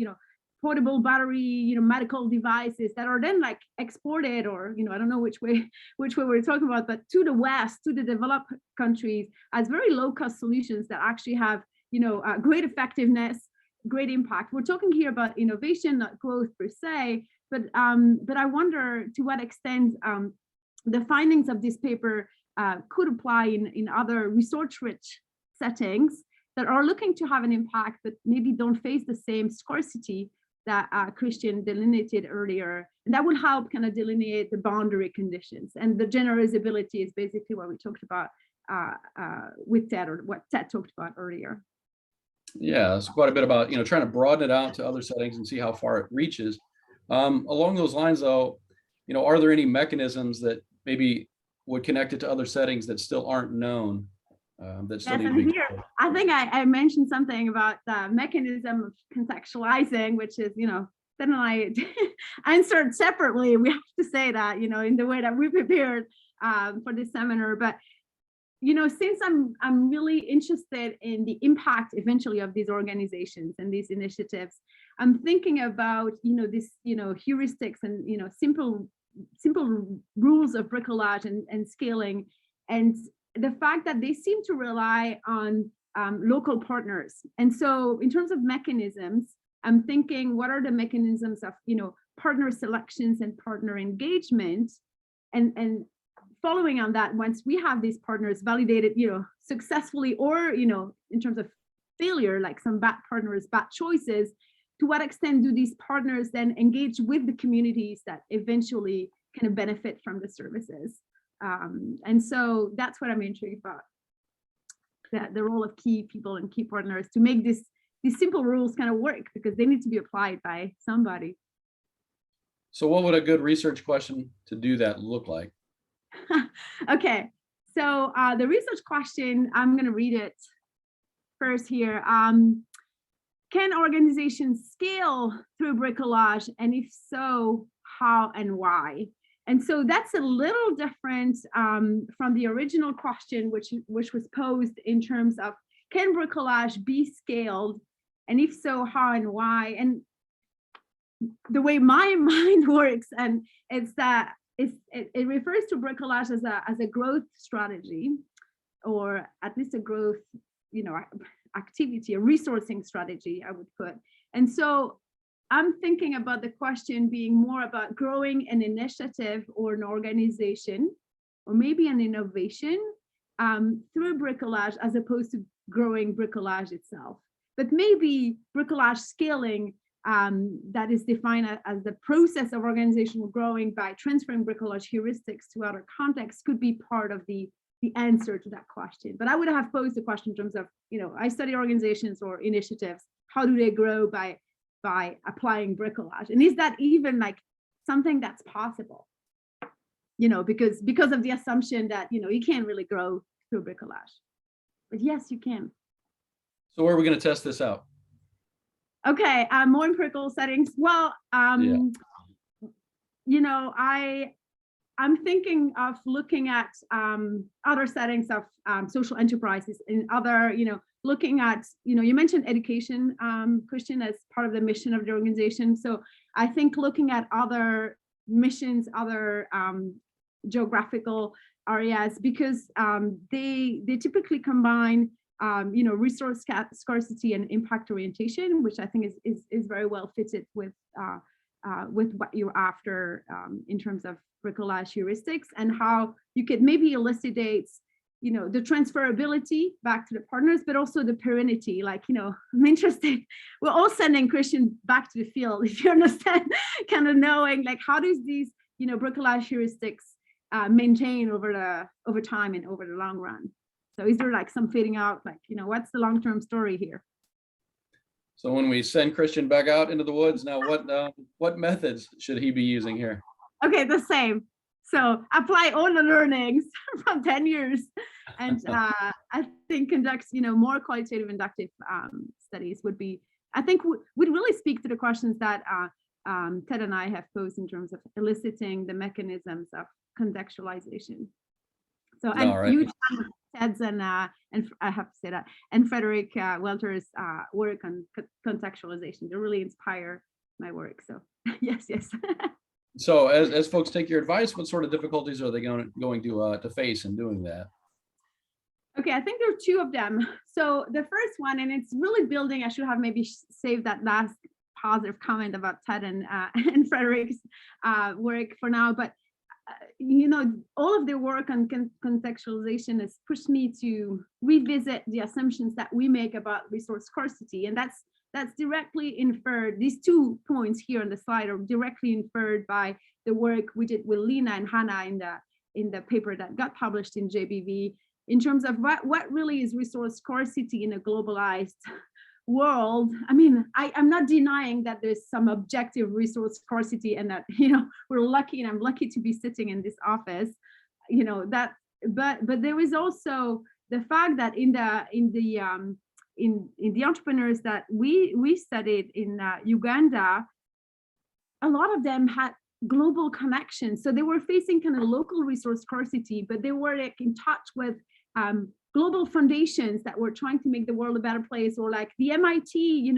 portable battery medical devices that are then like exported, or I don't know which way we're talking about, but to the West, to the developed countries, as very low-cost solutions that actually have great effectiveness, great impact. We're talking here about innovation, not growth per se, but I wonder to what extent the findings of this paper could apply in other resource-rich settings that are looking to have an impact, but maybe don't face the same scarcity that Christian delineated earlier. And that will help kind of delineate the boundary conditions. And the generalizability is basically what we talked about with Ted, or what Ted talked about earlier. Yeah, it's quite a bit about, trying to broaden it out to other settings and see how far it reaches. Along those lines, though, are there any mechanisms that maybe would connect it to other settings that still aren't known? That still need to be here, I think I mentioned something about the mechanism of contextualizing, which is, then I answered separately. We have to say that, in the way that we prepared for this seminar. But since I'm really interested in the impact eventually of these organizations and these initiatives, I'm thinking about this heuristics and simple rules of bricolage and scaling, and the fact that they seem to rely on local partners. And so in terms of mechanisms, I'm thinking, what are the mechanisms of partner selections and partner engagement, and following on that, once we have these partners validated, successfully, or, in terms of failure, like some bad partners, bad choices, to what extent do these partners then engage with the communities that eventually kind of benefit from the services? And so that's what I'm intrigued about, that the role of key people and key partners to make these simple rules kind of work, because they need to be applied by somebody. So what would a good research question to do that look like? Okay, so the research question, I'm going to read it first here. Can organizations scale through bricolage? And if so, how and why? And so that's a little different from the original question, which was posed in terms of, can bricolage be scaled? And if so, how and why? And the way my mind works, and it's that it refers to bricolage as a growth strategy, or at least a growth, activity, a resourcing strategy, I would put. And so I'm thinking about the question being more about growing an initiative or an organization, or maybe an innovation through bricolage, as opposed to growing bricolage itself. But maybe bricolage scaling, that is defined as the process of organizational growing by transferring bricolage heuristics to other contexts, could be part of the answer to that question. But I would have posed the question in terms of, I study organizations or initiatives, how do they grow by applying bricolage? And is that even like something that's possible? Because of the assumption that, you can't really grow through bricolage. But yes, you can. So where are we going to test this out? Okay, more empirical settings. Well, I'm thinking of looking at other settings of social enterprises, and other, looking at, you mentioned education, Christian, as part of the mission of the organization. So I think looking at other missions, other geographical areas, because they typically combine resource scarcity and impact orientation, which I think is very well fitted with what you're after in terms of bricolage heuristics, and how you could maybe elucidate, the transferability back to the partners, but also the perennity. Like, I'm interested. We're all sending Christian back to the field, if you understand, kind of knowing like, how does these, bricolage heuristics maintain over time and over the long run? So is there like some fading out, like, what's the long-term story here? So when we send Christian back out into the woods, now what methods should he be using here? Okay, the same. So apply all the learnings from 10 years, and I think conduct, more qualitative inductive studies would be, I think would really speak to the questions that Ted and I have posed in terms of eliciting the mechanisms of contextualization. So, and huge fan of Ted's and I have to say that, and Frederick Welter's work on contextualization. They really inspire my work. So yes. So as folks take your advice, what sort of difficulties are they going to face in doing that? Okay, I think there are two of them. So the first one, and it's really building, I should have maybe saved that last positive comment about Ted and Frederick's work for now, but all of their work on contextualization has pushed me to revisit the assumptions that we make about resource scarcity. And that's directly inferred. These 2 points here on the slide are directly inferred by the work we did with Lina and Hannah in the paper that got published in JBV, in terms of what really is resource scarcity in a globalized world. I mean, I'm not denying that there's some objective resource scarcity, and that we're lucky, and I'm lucky to be sitting in this office, but there is also the fact that in the entrepreneurs that we studied in Uganda, a lot of them had global connections. So they were facing kind of local resource scarcity, but they were like in touch with global foundations that were trying to make the world a better place, or like the MIT,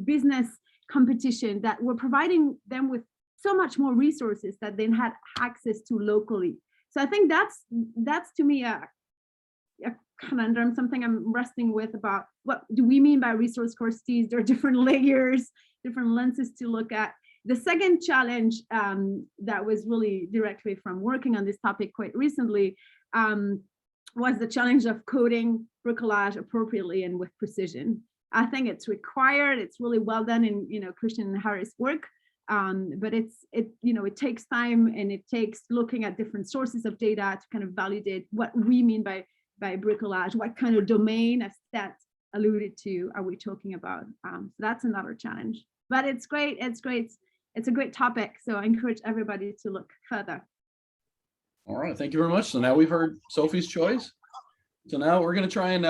business competition that were providing them with so much more resources that they had access to locally. So I think that's to me a conundrum, something I'm wrestling with about what do we mean by resource scarcity. There are different layers, different lenses to look at. The second challenge that was really directly from working on this topic quite recently was the challenge of coding bricolage appropriately and with precision. I think it's required. It's really well done in Christian and Harris' work, but it takes time, and it takes looking at different sources of data to kind of validate what we mean by bricolage. What kind of domain, as that alluded to, are we talking about? So that's another challenge. But it's great. It's great. It's a great topic. So I encourage everybody to look further. All right, thank you very much. So now we've heard Sophie's choice. So now we're going to try and,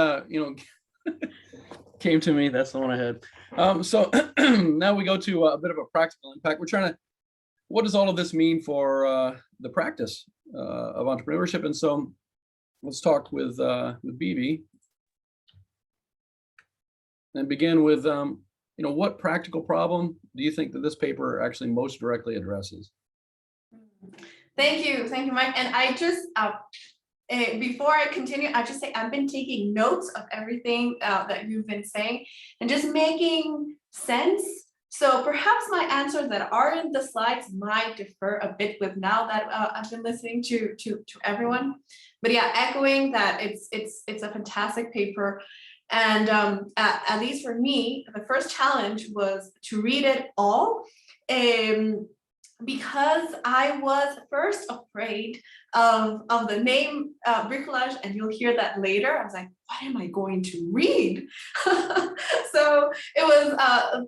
came to me, that's the one I had. So now we go to a bit of a practical impact. We're trying to, what does all of this mean for the practice of entrepreneurship? And so let's talk with Bibi and begin with, what practical problem do you think that this paper actually most directly addresses? Thank you, Mike. And I just, before I continue, I just say I've been taking notes of everything that you've been saying and just making sense. So perhaps my answers that are in the slides might differ a bit with now that I've been listening to everyone. But yeah, echoing that it's a fantastic paper. And at least for me, the first challenge was to read it all. Because I was first afraid of the name bricolage, and you'll hear that later. I was like, what am I going to read? So it was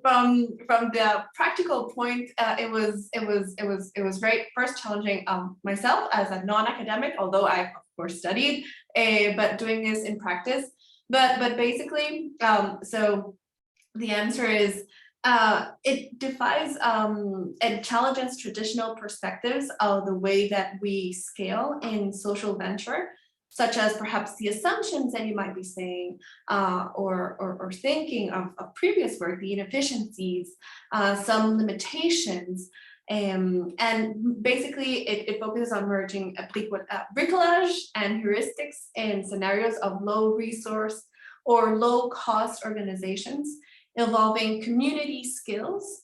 from the practical point, it was very first challenging myself as a non-academic, although I of course studied, but doing this in practice. But basically, so the answer is, it defies and challenges traditional perspectives of the way that we scale in social venture, such as perhaps the assumptions that you might be saying or thinking of previous work, the inefficiencies, some limitations. And basically it focuses on merging bricolage and heuristics in scenarios of low resource or low cost organizations, involving community skills,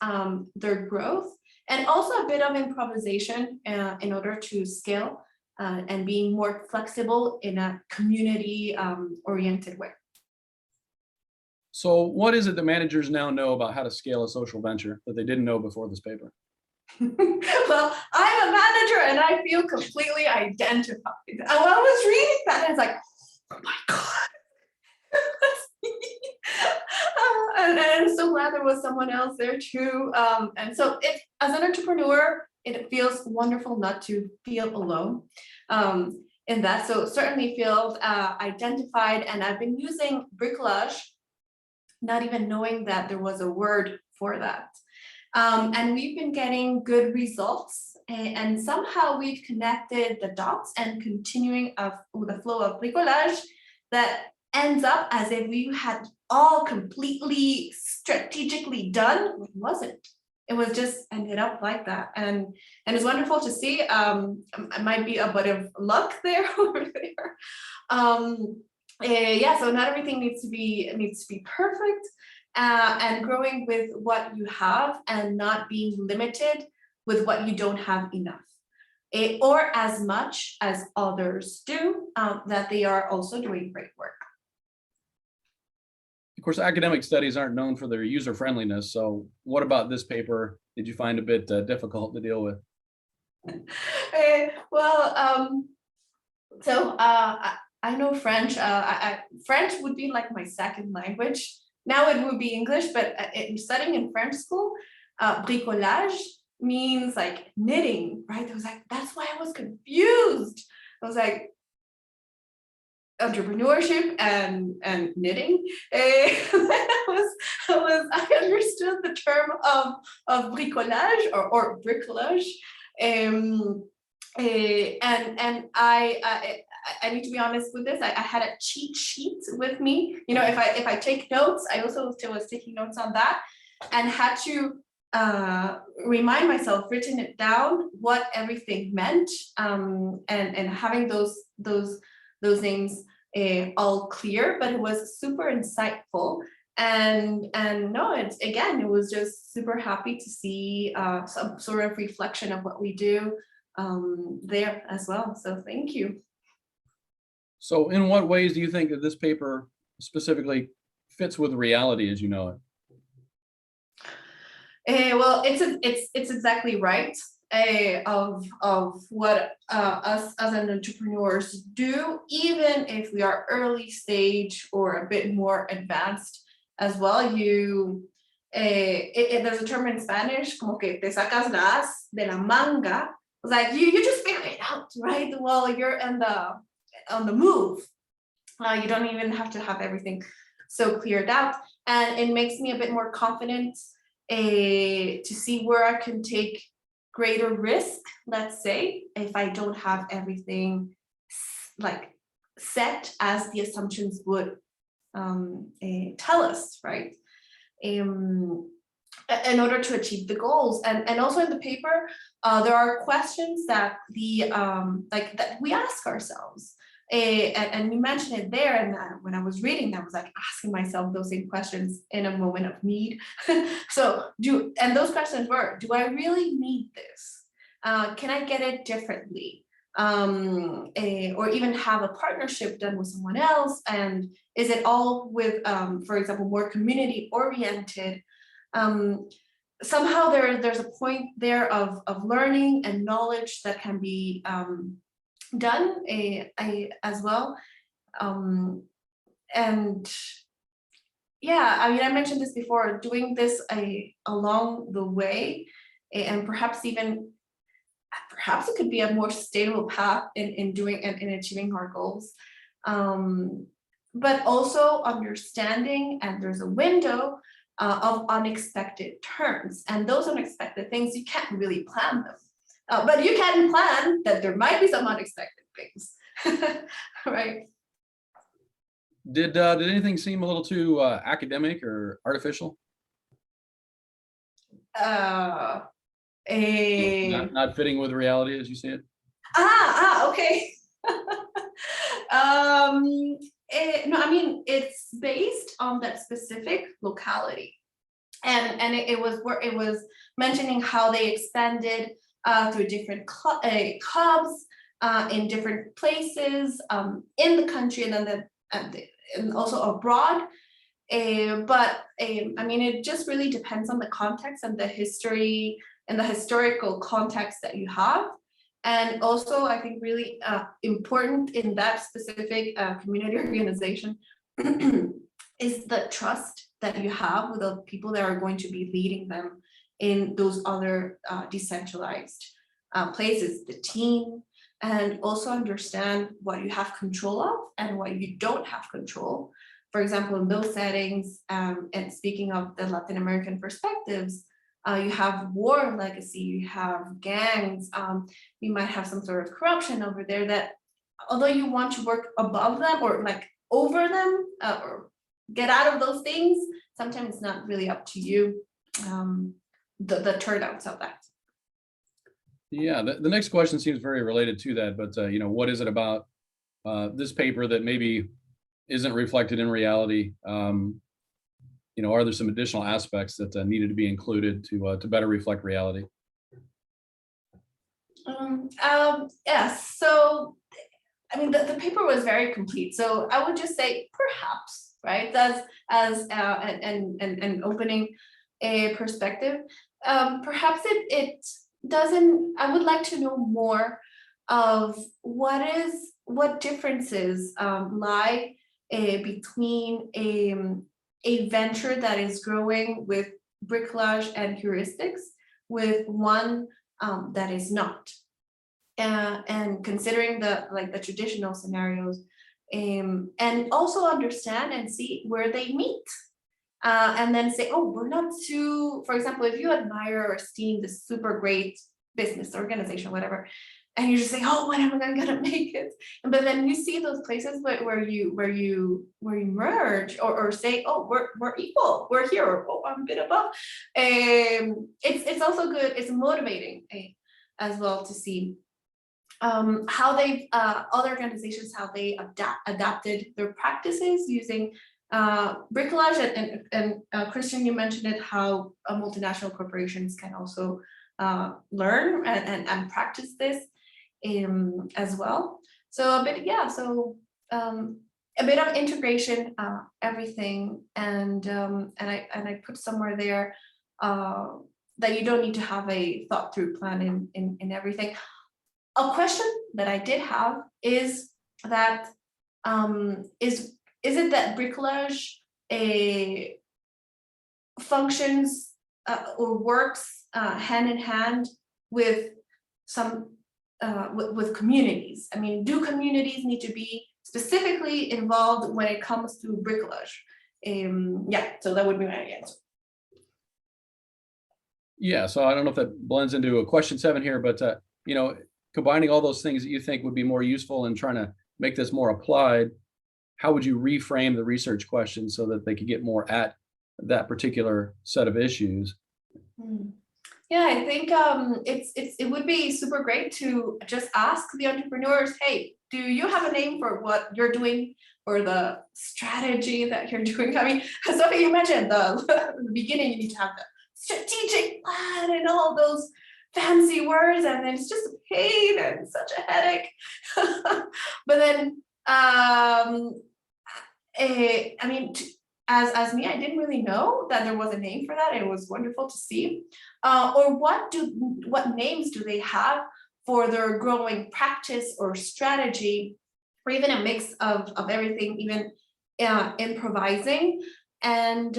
their growth, and also a bit of improvisation in order to scale and being more flexible in a community oriented way. So what is it that managers now know about how to scale a social venture that they didn't know before this paper? Well, I'm a manager and I feel completely identified. When I was reading that, I was like, oh my God. And I'm so glad there was someone else there too. And so as an entrepreneur, it feels wonderful not to feel alone in that. So certainly feel identified. And I've been using bricolage, not even knowing that there was a word for that. And we've been getting good results. And somehow we've connected the dots and continuing with the flow of bricolage that ends up as if we had all completely strategically done. It wasn't. It was just ended up like that, and it's wonderful to see. It might be a bit of luck there over there. Yeah, so not everything needs to be perfect, and growing with what you have and not being limited with what you don't have enough. or as much as others do, that they are also doing great work. Of course, academic studies aren't known for their user friendliness. So what about this paper did you find a bit difficult to deal with? I know French. French would be like my second language. Now it would be English, but studying in French school, bricolage means like knitting, right? I was like, that's why I was confused. I was like, entrepreneurship and knitting. I understood the term of bricolage or bricolage. And I need to be honest with this. I had a cheat sheet with me. You know, if I take notes, I also still was taking notes on that, and had to remind myself, written it down, what everything meant, and having those names all clear. But it was super insightful. And no, it was just super happy to see some sort of reflection of what we do there as well. So thank you. So in what ways do you think that this paper specifically fits with reality as you know it? Well, it's exactly right. Of what us as an entrepreneurs do, even if we are early stage or a bit more advanced as well. There's a term in Spanish, como que te sacas la as de la manga. It's like you just figure it out, right? While you're on the move. You don't even have to have everything so cleared out, and it makes me a bit more confident to see where I can take greater risk, let's say, if I don't have everything like set as the assumptions would tell us, right? In order to achieve the goals. And also in the paper, there are questions that that we ask ourselves. And you mentioned it there, and when I was reading, I was like asking myself those same questions in a moment of need. And those questions were, do I really need this? Can I get it differently? Or even have a partnership done with someone else? And is it all with, for example, more community oriented? Somehow there's a point there of learning and knowledge that can be done as well. And yeah, I mean, I mentioned this before, doing this along the way, and perhaps it could be a more sustainable path in doing and in achieving our goals. But also understanding, and there's a window of unexpected turns, and those unexpected things, you can't really plan them. But you can plan that there might be some unexpected things, right? Did anything seem a little too academic or artificial? Not Not fitting with reality as you see it? Okay. No, I mean, it's based on that specific locality, and it was mentioning how they expanded through different clubs in different places in the country, and then and also abroad. But I mean, it just really depends on the context and the history and the historical context that you have. And also, I think really important in that specific community organization is the trust that you have with the people that are going to be leading them in those other decentralized places, the team, and also understand what you have control of and what you don't have control. For example, in those settings, and speaking of the Latin American perspectives, you have war legacy, you have gangs, you might have some sort of corruption over there that, although you want to work above them or like over them or get out of those things, sometimes it's not really up to you, the turnouts of that. Yeah, the next question seems very related to that, but you know, what is it about this paper that maybe isn't reflected in reality? You know, are there some additional aspects that needed to be included to better reflect reality? Yes, so I mean, the paper was very complete. So I would just say perhaps, right? As an opening a perspective. Perhaps it doesn't, I would like to know more of what differences lie between a venture that is growing with bricolage and heuristics with one that is not. And considering the traditional scenarios, and also understand and see where they meet, and then say, oh, we're not too. For example, if you admire or esteem this super great business organization, whatever, and you just say, oh, when am I gonna make it? But then you see those places where you merge or say, oh, we're equal, we're here, or oh, I'm a bit above. It's also good. It's motivating as well to see how they've other organizations, how they adapted their practices using bricolage, and Christian, you mentioned it, how multinational corporations can also learn and practice this as well. So a bit, yeah, so a bit of integration, everything, and I put somewhere there that you don't need to have a thought through plan in everything. A question that I did have is that is it that bricolage functions or works hand in hand with some with communities? I mean, do communities need to be specifically involved when it comes to bricolage? Yeah, so that would be my answer. Yeah, so I don't know if that blends into a question 7 here, but you know, combining all those things that you think would be more useful in trying to make this more applied, how would you reframe the research question so that they could get more at that particular set of issues? Yeah, I think it would be super great to just ask the entrepreneurs, hey, do you have a name for what you're doing or the strategy that you're doing? I mean, Sophie, you mentioned the beginning, you need to have the strategic plan and all those fancy words, and then it's just a pain and such a headache. But then, I mean, as me, I didn't really know that there was a name for that. It was wonderful to see. Or what names do they have for their growing practice or strategy, or even a mix of everything, even improvising? And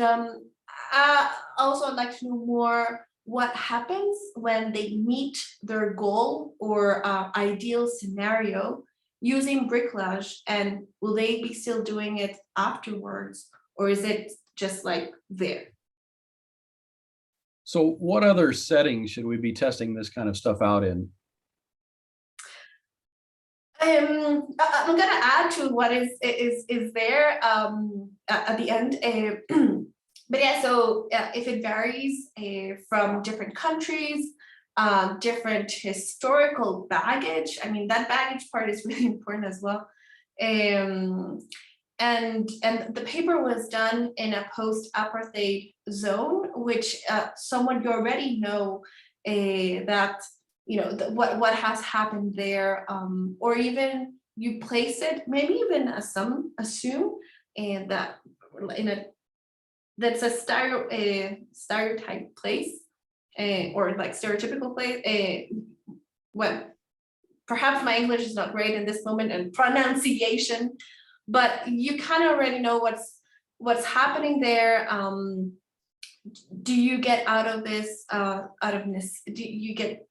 also, I'd like to know more what happens when they meet their goal or ideal scenario using bricolage, and will they be still doing it afterwards, or is it just like there? So what other settings should we be testing this kind of stuff out in? I'm gonna add to what is there at the end. But yeah, so if it varies from different countries, different historical baggage, I mean, that baggage part is really important as well. And the paper was done in a post-apartheid zone, which someone you already know that, you know, what has happened there, or even you place it, maybe even some assume, and that in a that's a stereotype place, or like stereotypical place. Well, perhaps my English is not great in this moment and pronunciation, but you kind of already know what's happening there. Do you get out of this do you get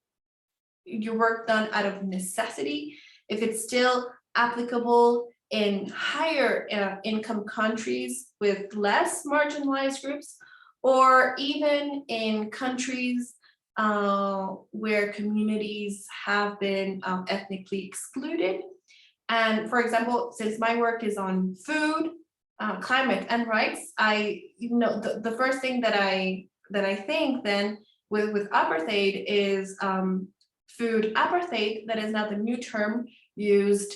your work done out of necessity? If it's still applicable in higher income countries with less marginalized groups, or even in countries where communities have been ethnically excluded. And for example, since my work is on food, climate, and rights, the first thing that I think then with apartheid is food apartheid. That is now the new term used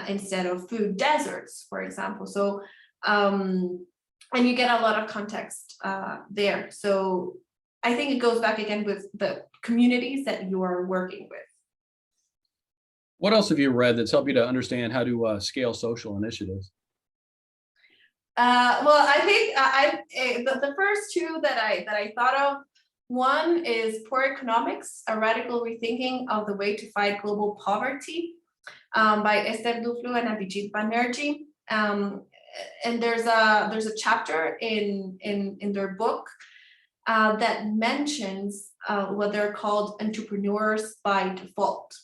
instead of food deserts, for example. So, and you get a lot of context there. So I think it goes back again with the communities that you are working with. What else have you read that's helped you to understand how to scale social initiatives? Well, I think the first two that I thought of, one is Poor Economics, a radical rethinking of the way to fight global poverty, by Esther Duflo and Abhijit Banerjee. And there's a chapter in their book that mentions what they're called entrepreneurs by default,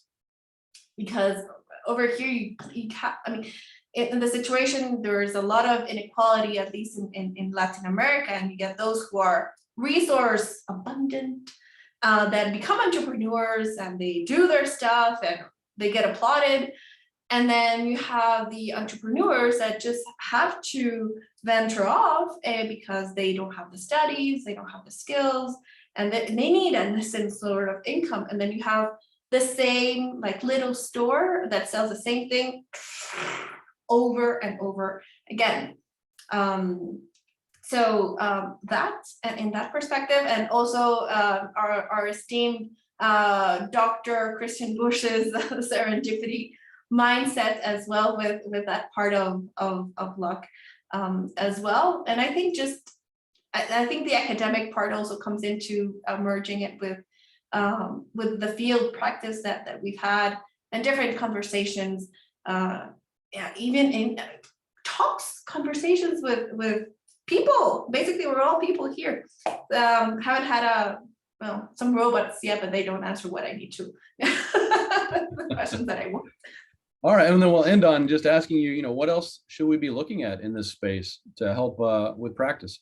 because over here I mean, in the situation, there's a lot of inequality, at least in Latin America, and you get those who are resource abundant that become entrepreneurs and they do their stuff and they get applauded. And then you have the entrepreneurs that just have to venture off because they don't have the studies, they don't have the skills, and they need a certain sort of income. And then you have the same like little store that sells the same thing over and over again. So that, in that perspective, and also our esteemed Dr. Christian Busch's serendipity mindset as well, with that part of luck as well. And I think I think the academic part also comes into merging it with the field practice that we've had and different conversations, even in talks, conversations with people. Basically, we're all people here. Haven't had some robots yet, but they don't answer what I need to. The questions that I want. All right, and then we'll end on just asking you, what else should we be looking at in this space to help with practice?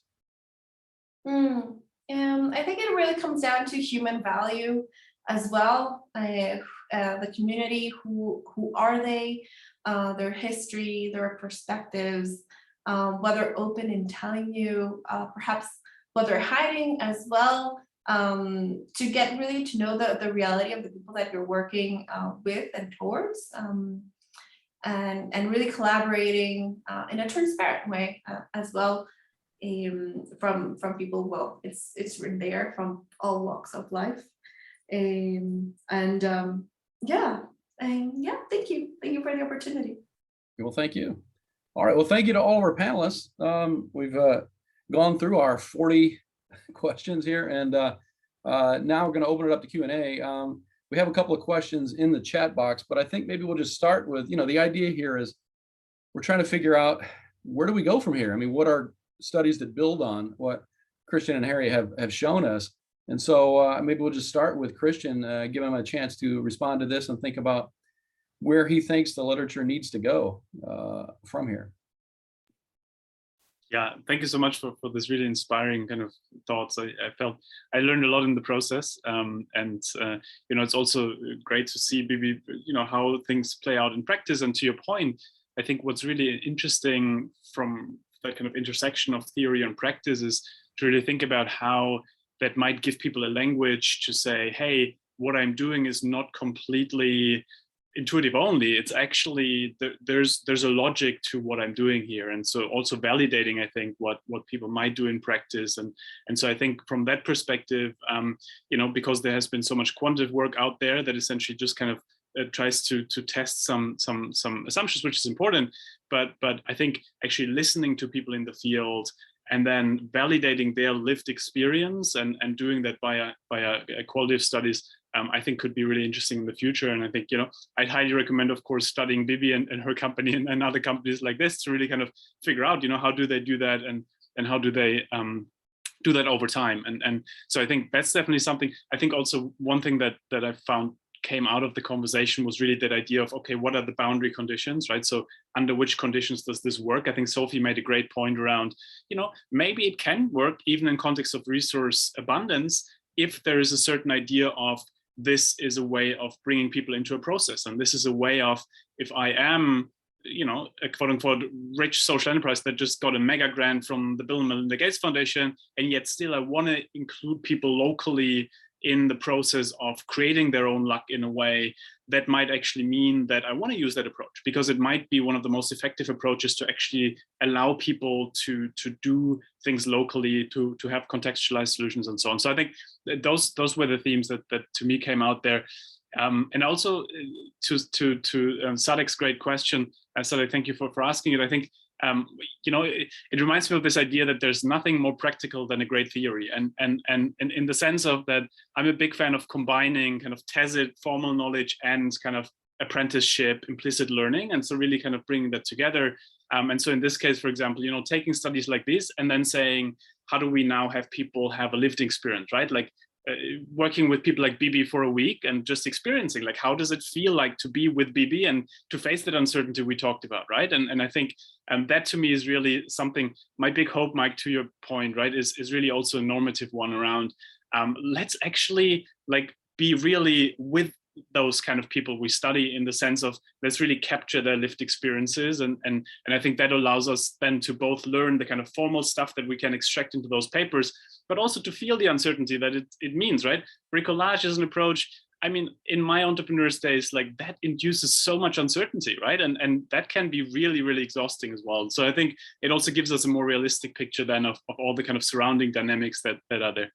I think it really comes down to human value as well. The community, who are they, their history, their perspectives, what they're open in telling you, perhaps what they're hiding as well, to get really to know the reality of the people that you're working with and towards, and really collaborating in a transparent way as well, from people. Well, it's written there from all walks of life, thank you for the opportunity. Well, thank you. All right, well, thank you to all of our panelists. We've gone through our 40 questions here, and now we're going to open it up to Q&A. We have a couple of questions in the chat box, but I think maybe we'll just start with, the idea here is we're trying to figure out, where do we go from here? I mean, what are studies that build on what Christian and Harry have shown us? And so maybe we'll just start with Christian, give him a chance to respond to this and think about where he thinks the literature needs to go from here. Yeah, thank you so much for this really inspiring kind of thoughts. I felt I learned a lot in the process, and it's also great to see maybe how things play out in practice. And to your point, I think what's really interesting from that kind of intersection of theory and practice is to really think about how that might give people a language to say, hey, what I'm doing is not completely intuitive only. It's actually there's a logic to what I'm doing here, and so also validating, I think, what people might do in practice, and so I think from that perspective, because there has been so much quantitative work out there that essentially just kind of tries to test some assumptions, which is important, but I think actually listening to people in the field and then validating their lived experience and doing that via qualitative studies, I think could be really interesting in the future. And I think, I'd highly recommend, of course, studying Bibi and her company and other companies like this to really kind of figure out, how do they do that and how do they do that over time. And so I think that's definitely something. I think also one thing that I found came out of the conversation was really that idea of, okay, what are the boundary conditions, right? So under which conditions does this work? I think Sophie made a great point around, maybe it can work even in context of resource abundance if there is a certain idea of this is a way of bringing people into a process. And this is a way of, if I am, a quote unquote rich social enterprise that just got a mega grant from the Bill and Melinda Gates Foundation, and yet still I want to include people locally in the process of creating their own luck in a way that might actually mean that I want to use that approach, because it might be one of the most effective approaches to actually allow people to do things locally, to have contextualized solutions and so on. So I think those were the themes that to me came out there. And also to Sadek's great question, Sadek, thank you for asking it. I think it reminds me of this idea that there's nothing more practical than a great theory, and in the sense of that, I'm a big fan of combining kind of tacit formal knowledge and kind of apprenticeship, implicit learning, and so really kind of bringing that together. And so in this case, for example, taking studies like this and then saying, how do we now have people have a lived experience, right? Like working with people like BB for a week and just experiencing, like, how does it feel like to be with BB and to face that uncertainty we talked about, right? And I think that to me is really something, my big hope, Mike, to your point, right, is really also a normative one around, let's actually like be really with those kind of people we study, in the sense of let's really capture their lived experiences, and I think that allows us then to both learn the kind of formal stuff that we can extract into those papers, but also to feel the uncertainty that it means, right? Bricolage is an approach, I mean, in my entrepreneur's days, like that induces so much uncertainty, right? And that can be really, really exhausting as well. So I think it also gives us a more realistic picture then of all the kind of surrounding dynamics that are there.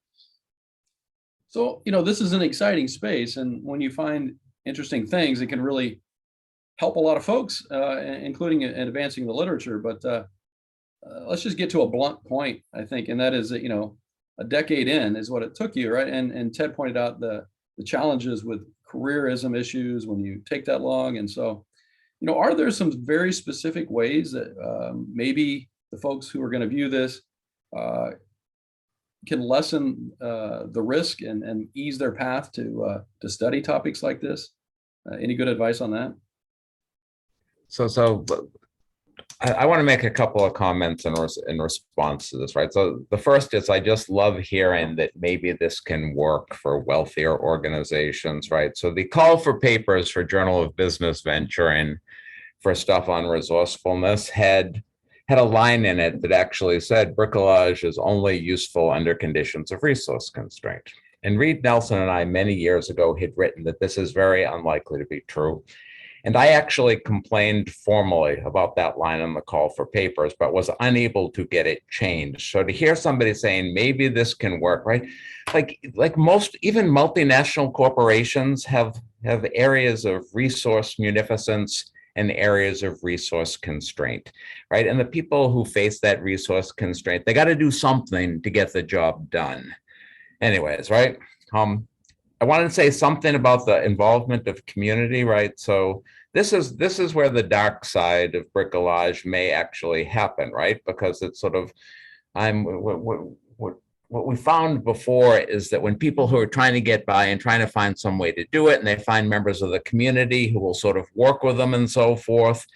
So, this is an exciting space, and when you find interesting things, it can really help a lot of folks, including in advancing the literature. But let's just get to a blunt point, I think, and that is that, a decade in is what it took you, right? And Ted pointed out the challenges with careerism issues when you take that long. And so, are there some very specific ways that maybe the folks who are going to view this can lessen the risk and ease their path to study topics like this? Any good advice on that? So I want to make a couple of comments in response to this, right? So the first is, I just love hearing that maybe this can work for wealthier organizations, right? So the call for papers for Journal of Business Venturing for stuff on resourcefulness had a line in it that actually said bricolage is only useful under conditions of resource constraint. And Reed Nelson and I many years ago had written that this is very unlikely to be true. And I actually complained formally about that line in the call for papers, but was unable to get it changed. So to hear somebody saying, maybe this can work, right? Like most, even multinational corporations have areas of resource munificence and areas of resource constraint, right? And the people who face that resource constraint, they got to do something to get the job done. Anyways, right? I wanted to say something about the involvement of community, right? So this is where the dark side of bricolage may actually happen, right? Because it's sort of, what we found before is that when people who are trying to get by and trying to find some way to do it, and they find members of the community who will sort of work with them and so forth,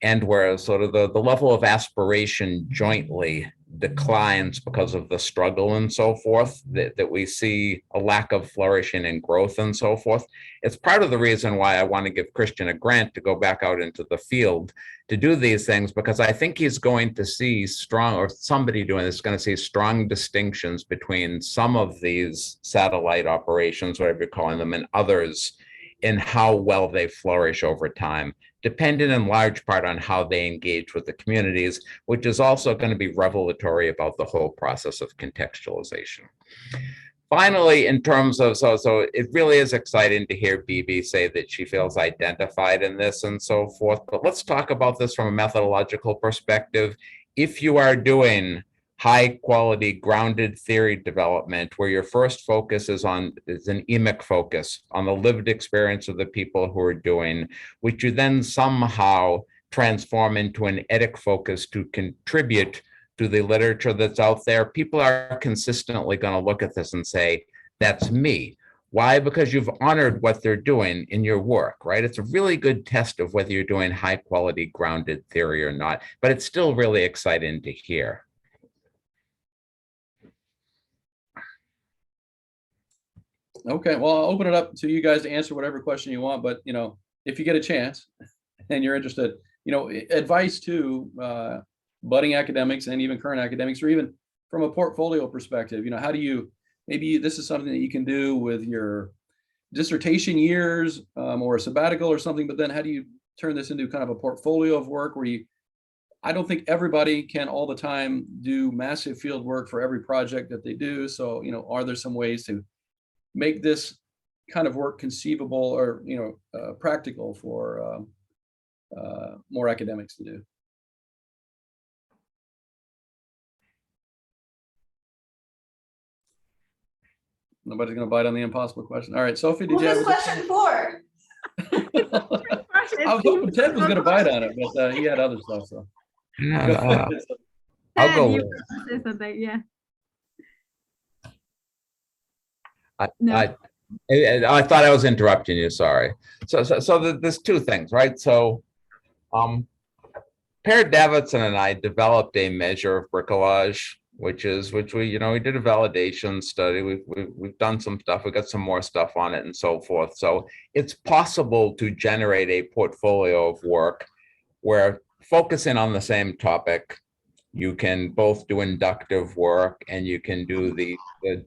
and where sort of the level of aspiration jointly declines because of the struggle and so forth, that we see a lack of flourishing and growth and so forth. It's part of the reason why I want to give Christian a grant to go back out into the field to do these things, because I think he's going to see strong, or somebody doing this is going to see strong distinctions between some of these satellite operations, whatever you're calling them, and others, in how well they flourish over time, dependent in large part on how they engage with the communities, which is also going to be revelatory about the whole process of contextualization. Finally, in terms of, so it really is exciting to hear BB say that she feels identified in this and so forth, but let's talk about this from a methodological perspective. If you are doing high quality grounded theory development, where your first focus is an emic focus on the lived experience of the people who are doing, which you then somehow transform into an etic focus to contribute to the literature that's out there, people are consistently going to look at this and say, that's me. Why? Because you've honored what they're doing in your work, right? It's a really good test of whether you're doing high quality grounded theory or not, but it's still really exciting to hear. Okay, well, I'll open it up to you guys to answer whatever question you want, but if you get a chance and you're interested, advice to budding academics and even current academics, or even from a portfolio perspective, how do you, maybe this is something that you can do with your dissertation years or a sabbatical or something, but then how do you turn this into kind of a portfolio of work where I don't think everybody can all the time do massive field work for every project that they do. So, are there some ways to make this kind of work conceivable or, practical for more academics to do. Nobody's going to bite on the impossible question. All right, Sophie, did Who you have is question 4? I was hoping Ted was going to bite on it, but he had other stuff. So No, I'll Ted, go you with want to say something? Yeah. I, No. I thought I was interrupting you. Sorry. So there's two things, right? So, Per Davidson and I developed a measure of bricolage, which we did a validation study. We've done some stuff. We got some more stuff on it and so forth. So it's possible to generate a portfolio of work where focusing on the same topic, you can both do inductive work and you can do the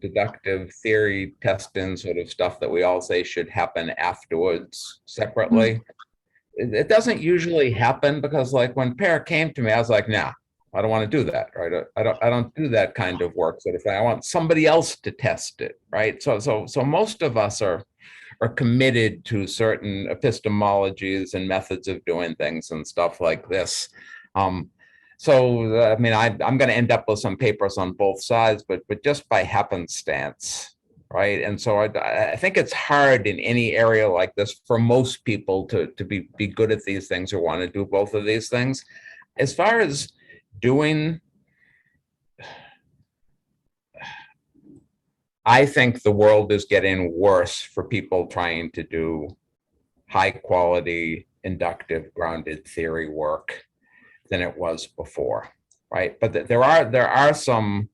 deductive theory testing sort of stuff that we all say should happen afterwards separately. It doesn't usually happen because, like, when Per came to me, I was like, nah, I don't want to do that, right? I don't do that kind of work sort of thing. I want somebody else to test it, right? So most of us are committed to certain epistemologies and methods of doing things and stuff like this. So I mean, I'm going to end up with some papers on both sides, but just by happenstance, right? And so I think it's hard in any area like this for most people to be good at these things or want to do both of these things. As far as doing, I think the world is getting worse for people trying to do high quality inductive grounded theory work than it was before, right? But there are some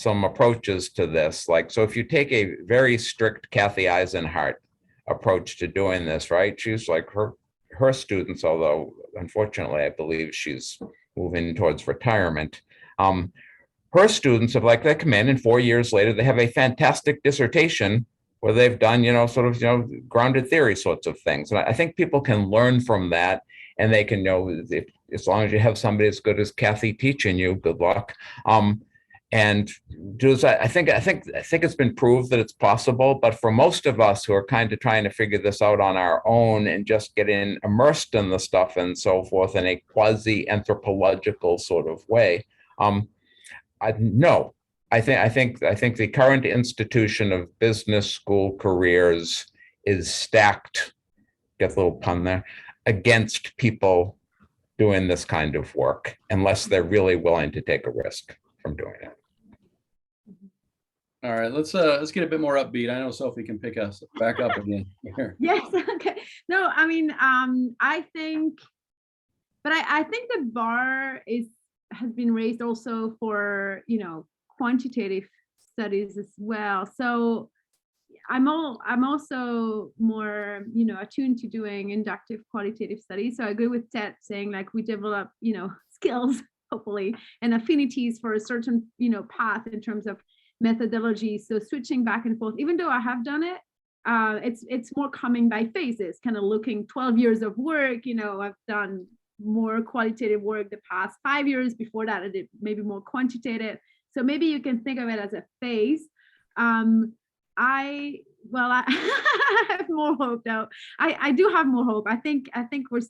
approaches to this. Like, so if you take a very strict Kathy Eisenhart approach to doing this, right? She's like her students, although unfortunately I believe she's moving towards retirement. Her students have, like, they come in and 4 years later, they have a fantastic dissertation where they've done, grounded theory sorts of things. And I think people can learn from that, and they can as long as you have somebody as good as Kathy teaching you, good luck. And I think it's been proved that it's possible, but for most of us who are kind of trying to figure this out on our own and just getting immersed in the stuff and so forth in a quasi-anthropological sort of way, I think the current institution of business school careers is stacked, get a little pun there, against people doing this kind of work, unless they're really willing to take a risk from doing it. All right, let's get a bit more upbeat. I know Sophie can pick us back up again here. Yes. Okay. No, I mean, I think the bar has been raised also for, quantitative studies as well. So I'm also more, attuned to doing inductive qualitative studies. So I agree with Ted saying, like, we develop, skills, hopefully, and affinities for a certain, path in terms of methodology. So switching back and forth, even though I have done it, it's more coming by phases, kind of looking 12 years of work. I've done more qualitative work the past 5 years. Before that, I did maybe more quantitative. So maybe you can think of it as a phase. I have more hope though. I do have more hope. I think we're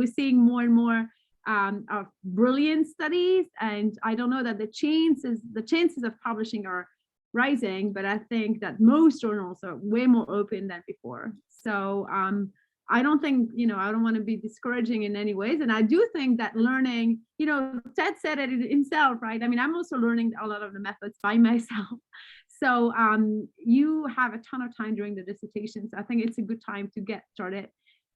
seeing more and more of brilliant studies, and I don't know that the chances of publishing are rising, but I think that most journals are way more open than before. So I don't think, I don't want to be discouraging in any ways. And I do think that learning, Ted said it himself, right? I mean, I'm also learning a lot of the methods by myself. So you have a ton of time during the dissertations. I think it's a good time to get started.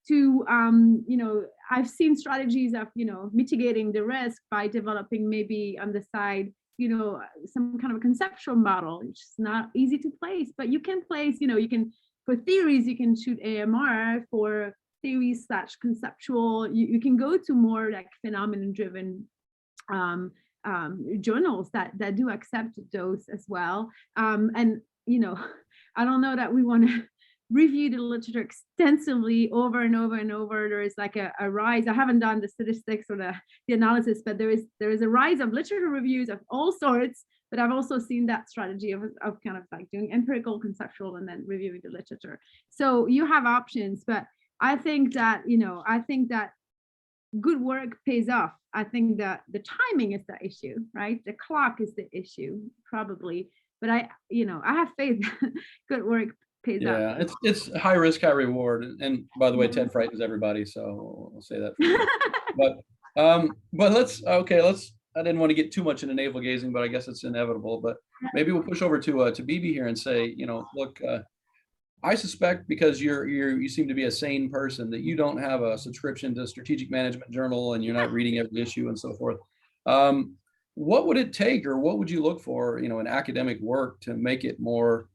I've seen strategies of, mitigating the risk by developing maybe on the side, some kind of a conceptual model, which is not easy to place, but you can place, for theories, you can shoot AMR. For theories / conceptual, you can go to more like phenomenon-driven journals that do accept those as well. And I don't know that we want to review the literature extensively over and over and over. There is like a rise. I haven't done the statistics or the analysis, but there is a rise of literature reviews of all sorts. But I've also seen that strategy of kind of like doing empirical, conceptual, and then reviewing the literature. So you have options, but I think that, good work pays off. I think that the timing is the issue, right? The clock is the issue, probably. But I have faith that good work pays off. Yeah, it's high risk, high reward. And by the way, Ted frightens everybody, so I'll say that. But I didn't want to get too much into navel gazing, but I guess it's inevitable. But maybe we'll push over to Bibi here and say, look, I suspect because you seem to be a sane person that you don't have a subscription to Strategic Management Journal and you're not reading every issue and so forth. What would it take, or what would you look for, in academic work to make it more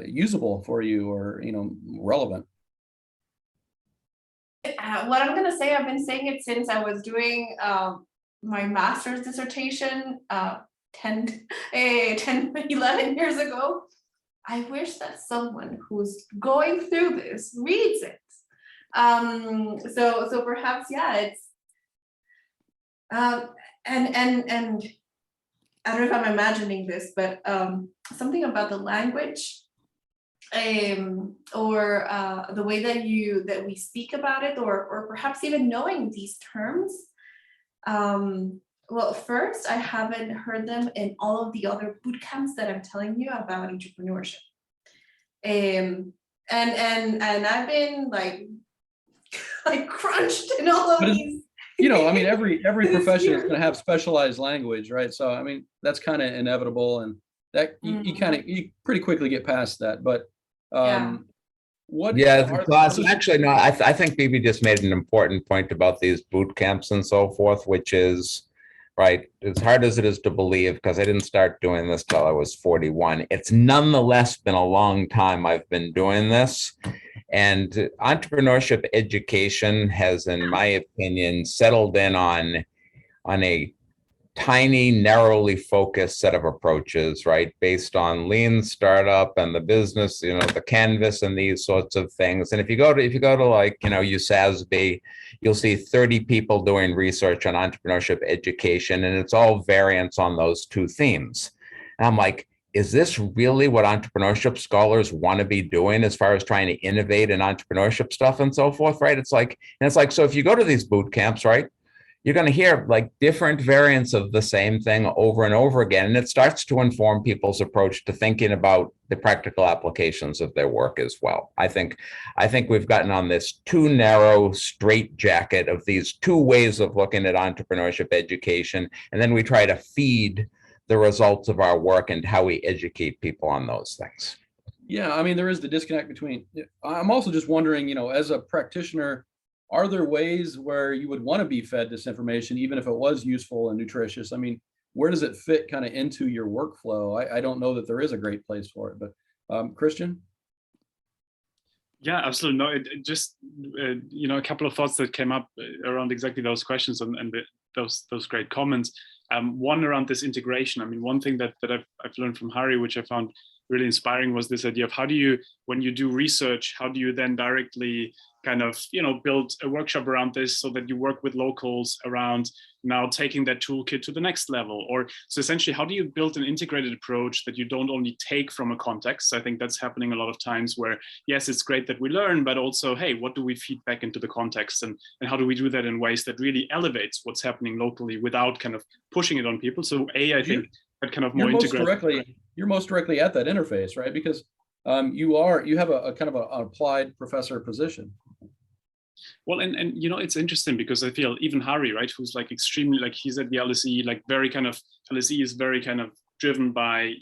usable for you, or relevant? What I'm going to say, I've been saying it since I was doing my master's dissertation 10, 11 years ago. I wish that someone who's going through this reads it. So perhaps, yeah, it's and I don't know if I'm imagining this, but something about the language or the way that we speak about it, or perhaps even knowing these terms. Well, first, I haven't heard them in all of the other boot camps that I'm telling you about entrepreneurship. And I've been like crunched in all of these. Every profession is going to have specialized language, right? So, that's kind of inevitable, and that you pretty quickly get past that. But I think Bibi just made an important point about these boot camps and so forth, which is, right, as hard as it is to believe, because I didn't start doing this till I was 41, it's nonetheless been a long time I've been doing this. And entrepreneurship education has, in my opinion, settled in on a tiny, narrowly focused set of approaches, right? Based on lean startup and the business, the canvas and these sorts of things. And if you go to like, USASB, you'll see 30 people doing research on entrepreneurship education, and it's all variants on those two themes. And I'm like, is this really what entrepreneurship scholars want to be doing as far as trying to innovate in entrepreneurship stuff and so forth, right? It's like, so if you go to these boot camps, right, you're going to hear like different variants of the same thing over and over again. And it starts to inform people's approach to thinking about the practical applications of their work as well. I think we've gotten on this too narrow straitjacket of these two ways of looking at entrepreneurship education. And then we try to feed the results of our work and how we educate people on those things. Yeah, there is the disconnect between, I'm also just wondering, as a practitioner, are there ways where you would want to be fed this information, even if it was useful and nutritious? Where does it fit kind of into your workflow? I don't know that there is a great place for it, but Christian? Yeah, absolutely. No, it just, a couple of thoughts that came up around exactly those questions and those great comments. One around this integration. One thing that I've learned from Harry, which I found really inspiring, was this idea of how do you, when you do research, how do you then directly kind of, build a workshop around this so that you work with locals around now taking that toolkit to the next level? Or so essentially, how do you build an integrated approach that you don't only take from a context? I think that's happening a lot of times where, yes, it's great that we learn, but also, hey, what do we feed back into the context? And how do we do that in ways that really elevates what's happening locally without kind of pushing it on people? So I think that kind of more integrated. You're most directly at that interface, right? Because you have a kind of an applied professor position. Well, and it's interesting because I feel even Harry, right, who's like extremely, like he's at the LSE, like very kind of, LSE is very kind of driven by,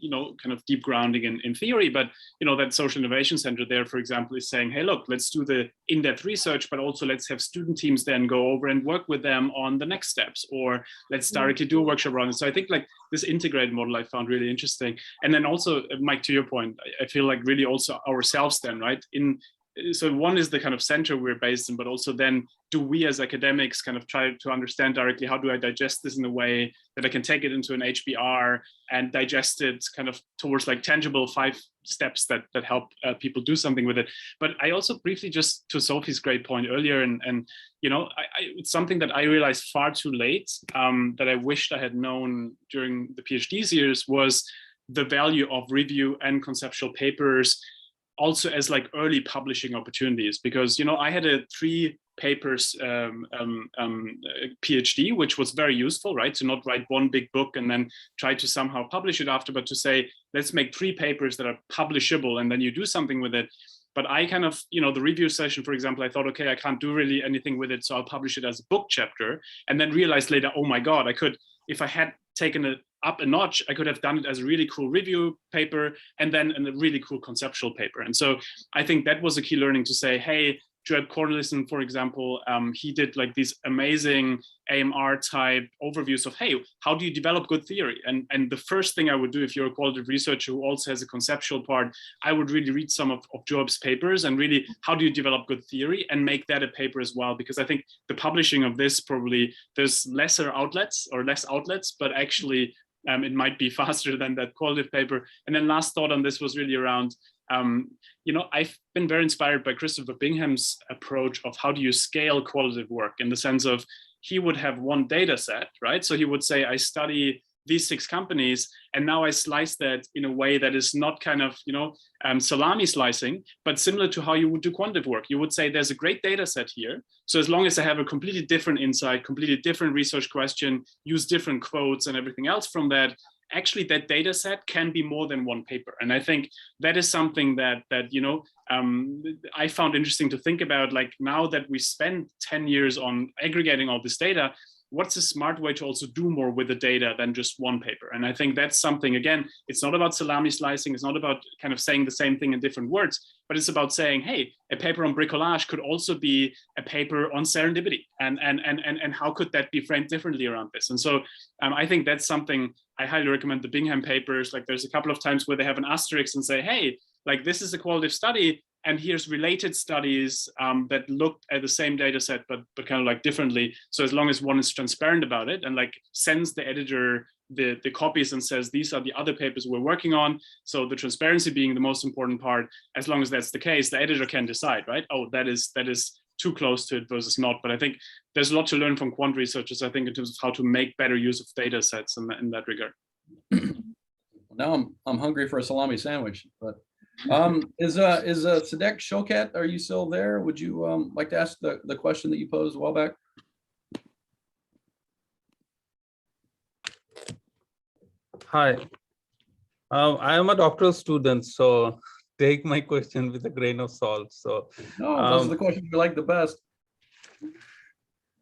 kind of deep grounding in theory, but, that Social Innovation Center there, for example, is saying, hey, look, let's do the in-depth research, but also let's have student teams then go over and work with them on the next steps, or let's directly do a workshop around it. So I think like this integrated model I found really interesting. And then also, Mike, to your point, I feel like really also ourselves then, right, in so one is the kind of center we're based in, but also then do we as academics kind of try to understand directly, how do I digest this in a way that I can take it into an HBR and digest it kind of towards like tangible 5 steps that help people do something with it. But I also briefly, just to Sophie's great point earlier, and you know, it's something that I realized far too late, that I wished I had known during the PhD years, was the value of review and conceptual papers also as like early publishing opportunities. Because, you know, I had a 3 papers PhD, which was very useful, right? To not write one big book and then try to somehow publish it after, but to say, let's make 3 papers that are publishable and then you do something with it. But I kind of, you know, the review session, for example, I thought, okay, I can't do really anything with it, so I'll publish it as a book chapter. And then realized later, oh my God, I could, if I had taken it up a notch, I could have done it as a really cool review paper and then a really cool conceptual paper. And so I think that was a key learning, to say, hey, Joab Cornelissen, for example, he did like these amazing AMR type overviews of, hey, how do you develop good theory? And the first thing I would do, if you're a qualitative researcher who also has a conceptual part, I would really read some of Joab's papers and really, how do you develop good theory, and make that a paper as well? Because I think the publishing of this, probably there's lesser outlets or less outlets, but actually it might be faster than that qualitative paper. And then last thought on this was really around, you know, I've been very inspired by Christopher Bingham's approach of how do you scale qualitative work, in the sense of, he would have one data set, right? So he would say, I study these 6 companies, and now I slice that in a way that is not kind of, you know, salami slicing, but similar to how you would do quantitative work. You would say, there's a great data set here. So as long as I have a completely different insight, completely different research question, use different quotes and everything else from that, actually that data set can be more than one paper. And I think that is something that you know, I found interesting to think about. Like, now that we spend 10 years on aggregating all this data, what's a smart way to also do more with the data than just one paper? And I think that's something, again, it's not about salami slicing, it's not about kind of saying the same thing in different words, but it's about saying, hey, a paper on bricolage could also be a paper on serendipity, and how could that be framed differently around this? And so I think that's something I highly recommend. The Bingham papers, like, there's a couple of times where they have an asterisk and say, hey, like, this is a qualitative study, and here's related studies that looked at the same data set, but kind of like differently. So as long as one is transparent about it and like sends the editor the copies and says, these are the other papers we're working on. So the transparency being the most important part, as long as that's the case, the editor can decide, right? Oh, that is too close to it versus not. But I think there's a lot to learn from quant researchers, I think, in terms of how to make better use of data sets in that regard. Now I'm hungry for a salami sandwich, but is Sadek Shokat, are you still there? Would you like to ask the question that you posed a while back? Hi, I am a doctoral student, so take my question with a grain of salt. So No, those are the questions we like the best.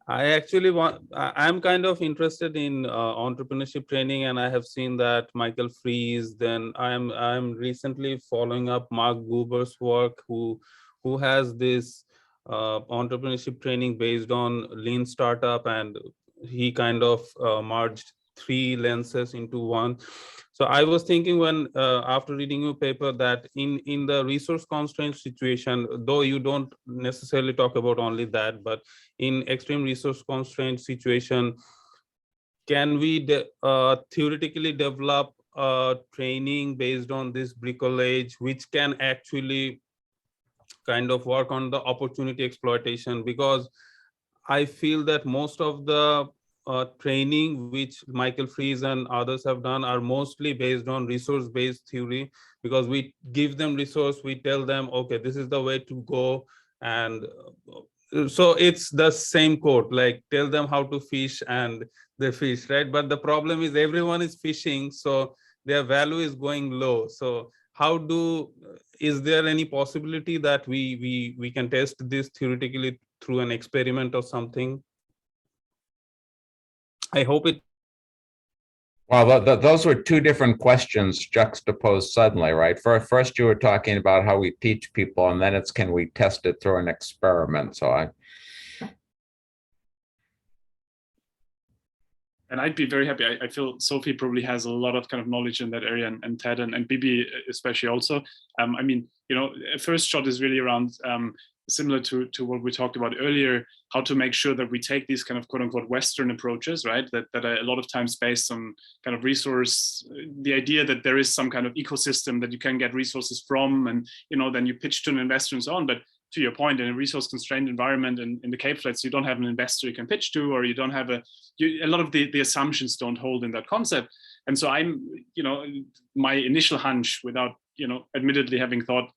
I actually I'm kind of interested in entrepreneurship training, and I have seen that Michael Fries, then I'm recently following up Mark Gruber's work, who has this entrepreneurship training based on lean startup, and he kind of merged 3 lenses into one. So I was thinking, when after reading your paper, that in the resource constraint situation, though you don't necessarily talk about only that, but in extreme resource constraint situation, can we theoretically develop training based on this bricolage, which can actually kind of work on the opportunity exploitation? Because I feel that most of the training which Michael Fries and others have done are mostly based on resource-based theory, because we give them resource, we tell them, okay, this is the way to go. And so it's the same quote, like, tell them how to fish and they fish, right? But the problem is everyone is fishing, so their value is going low. So is there any possibility that we can test this theoretically through an experiment or something? I hope it. Well, those were 2 different questions juxtaposed suddenly, right? First, you were talking about how we teach people, and then it's, can we test it through an experiment? So And I'd be very happy. I feel Sophie probably has a lot of kind of knowledge in that area, and Ted and Bibi especially also. I mean, you know, a first shot is really around similar to what we talked about earlier, how to make sure that we take these kind of quote unquote Western approaches, right? That are a lot of times based on kind of resource, the idea that there is some kind of ecosystem that you can get resources from, and, you know, then you pitch to an investor and so on. But to your point, in a resource constrained environment in the Cape Flats, you don't have an investor you can pitch to, or you don't have a lot of the assumptions don't hold in that concept. And so I'm, you know, my initial hunch, without, you know, admittedly having thought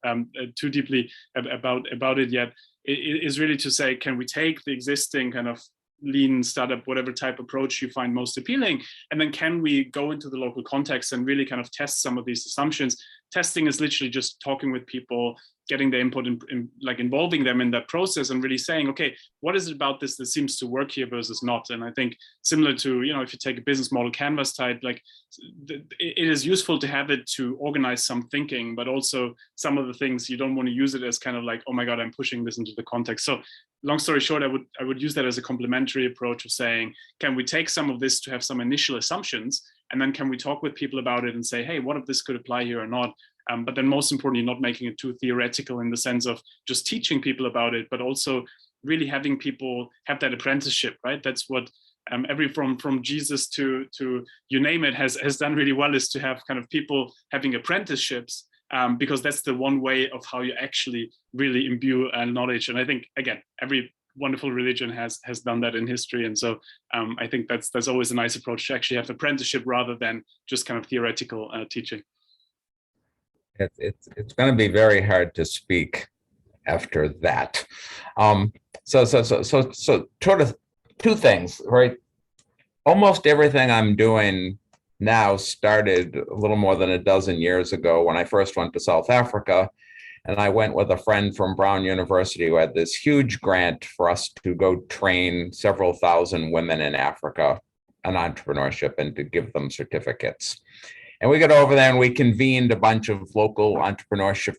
too deeply about it yet, is really to say, can we take the existing kind of lean startup, whatever type approach you find most appealing, and then can we go into the local context and really kind of test some of these assumptions? Testing is literally just talking with people, getting the input and like involving them in that process, and really saying, okay, what is it about this that seems to work here versus not? And I think similar to, you know, if you take a business model canvas type, like it is useful to have it to organize some thinking, but also some of the things you don't want to use it as kind of like, oh my God, I'm pushing this into the context. So long story short, I would use that as a complementary approach of saying, can we take some of this to have some initial assumptions, and then can we talk with people about it and say, hey, what if this could apply here or not? But then most importantly, not making it too theoretical in the sense of just teaching people about it, but also really having people have that apprenticeship, right? That's what from Jesus to you name it has done really well, is to have kind of people having apprenticeships, because that's the one way of how you actually really imbue knowledge. And I think, again, every wonderful religion has done that in history. And so I think that's always a nice approach, to actually have apprenticeship rather than just kind of theoretical teaching. It's going to be very hard to speak after that. So sort of two things, right? Almost everything I'm doing now started a little more than a dozen years ago when I first went to South Africa. And I went with a friend from Brown University who had this huge grant for us to go train several thousand women in Africa on entrepreneurship and to give them certificates. And we got over there and we convened a bunch of local entrepreneurship,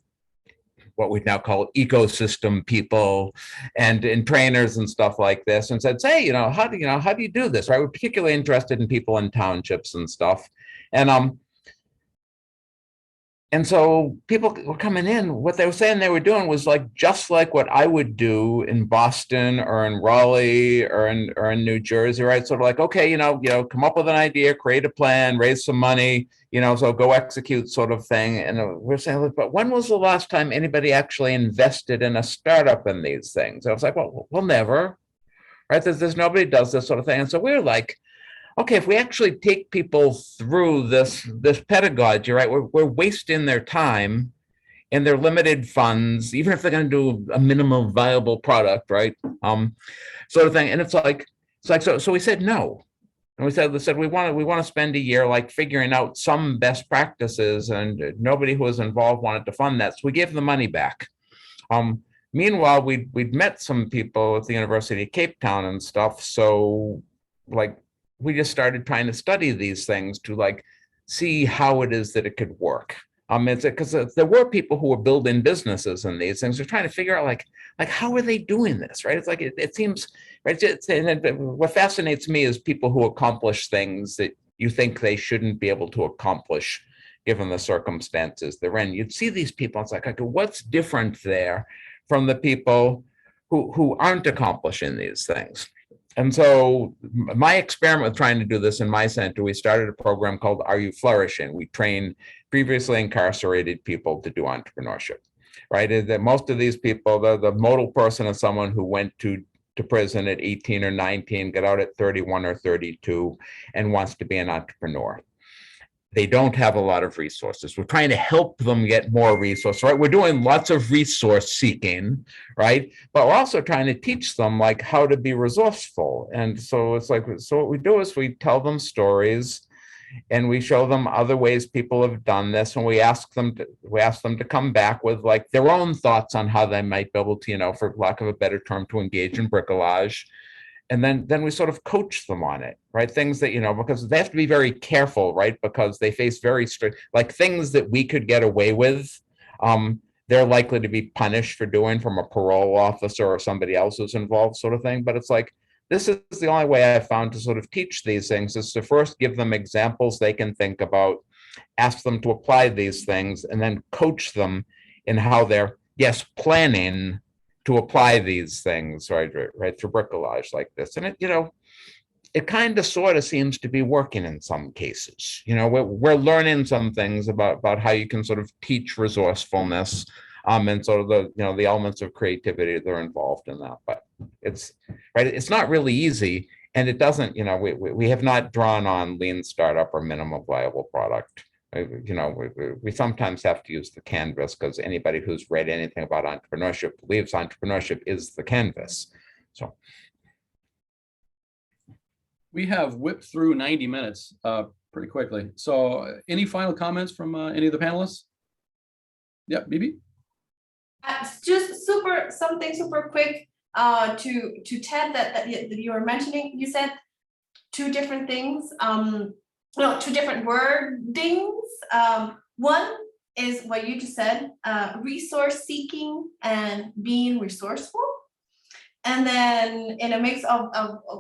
what we now call ecosystem people and trainers and stuff like this, and said, hey, how do you do this? Right? We're particularly interested in people in townships and stuff. And so people were coming in, what they were saying they were doing was like just like what I would do in Boston or in Raleigh or in New Jersey, right? Sort of like, okay, come up with an idea, create a plan, raise some money, so go execute sort of thing. And we're saying, but when was the last time anybody actually invested in a startup in these things? I was like, well, never, right? There's nobody does this sort of thing. And so we were like, okay, if we actually take people through this pedagogy, right, we're wasting their time and their limited funds, even if they're going to do a minimum viable product, right, sort of thing. And it's like so we said no, and we said we want to spend a year like figuring out some best practices, and nobody who was involved wanted to fund that, so we gave the money back. Meanwhile, we'd met some people at the University of Cape Town and stuff, so like, we just started trying to study these things to like see how it is that it could work. It's because there were people who were building businesses in these things. They're trying to figure out like how are they doing this, right? It's like it seems right. What fascinates me is people who accomplish things that you think they shouldn't be able to accomplish given the circumstances they're in. You'd see these people. It's like, okay, what's different there from the people who aren't accomplishing these things? And so my experiment with trying to do this in my center, we started a program called Are You Flourishing? We train previously incarcerated people to do entrepreneurship, right? That most of these people, the modal person is someone who went to prison at 18 or 19, got out at 31 or 32, and wants to be an entrepreneur. They don't have a lot of resources. We're trying to help them get more resources, right? We're doing lots of resource seeking, right? But we're also trying to teach them like how to be resourceful. And so it's like, so what we do is we tell them stories and we show them other ways people have done this. And we ask them to come back with like their own thoughts on how they might be able to, for lack of a better term, to engage in bricolage. And then we sort of coach them on it, right? Things that, because they have to be very careful, right? Because they face very strict, like things that we could get away with, they're likely to be punished for doing from a parole officer or somebody else who's involved sort of thing. But it's like this is the only way I've found to sort of teach these things, is to first give them examples they can think about, ask them to apply these things, and then coach them in how they're, yes, planning to apply these things, right through bricolage like this. And it kind of sort of seems to be working in some cases. We're learning some things about how you can sort of teach resourcefulness, and sort of the elements of creativity that are involved in that. But it's not really easy, and it doesn't, we have not drawn on lean startup or minimum viable product. We sometimes have to use the canvas, because anybody who's read anything about entrepreneurship believes entrepreneurship is the canvas. So we have whipped through 90 minutes pretty quickly. So any final comments from any of the panelists? Yep, Bibi? Just something super quick to Ted that you were mentioning. You said two different things, no, two different wordings. One is what you just said, resource seeking and being resourceful. And then in a mix of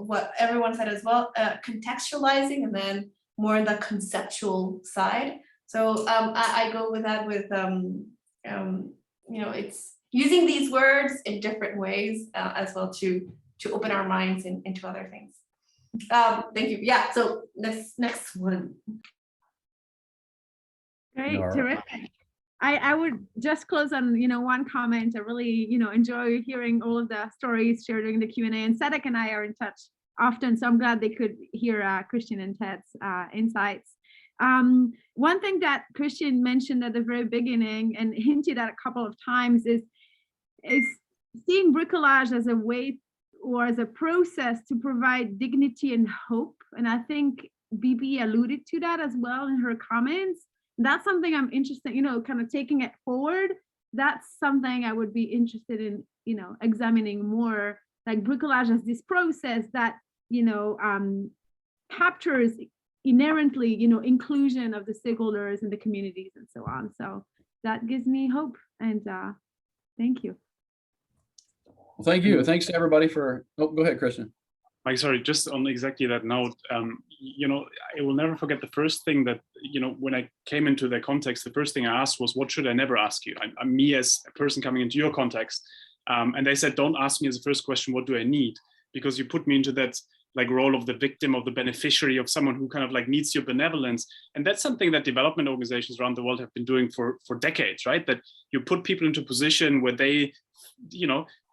what everyone said as well, contextualizing, and then more on the conceptual side. So I go with that with, it's using these words in different ways as well to open our minds into other things. Thank you. Yeah, so next one. Great, terrific. I would just close on, one comment. I really, enjoy hearing all of the stories shared during the Q&A, and Sadek and I are in touch often, so I'm glad they could hear Christian and Ted's insights. One thing that Christian mentioned at the very beginning and hinted at a couple of times is seeing bricolage as a way or as a process to provide dignity and hope. And I think Bibi alluded to that as well in her comments. That's something I'm interested, kind of taking it forward. That's something I would be interested in, examining more, like bricolage as this process that, captures inherently, inclusion of the stakeholders and the communities and so on. So that gives me hope, and thank you. Well, thank you. Thanks to everybody for, go ahead, Christian. Mike, sorry, just on exactly that note, I will never forget the first thing that, when I came into the context, the first thing I asked was, what should I never ask you? I'm me as a person coming into your context. And they said, don't ask me as a first question, what do I need? Because you put me into that role of the victim, of the beneficiary, of someone who kind of needs your benevolence. And that's something that development organizations around the world have been doing for decades, right? That you put people into a position where they,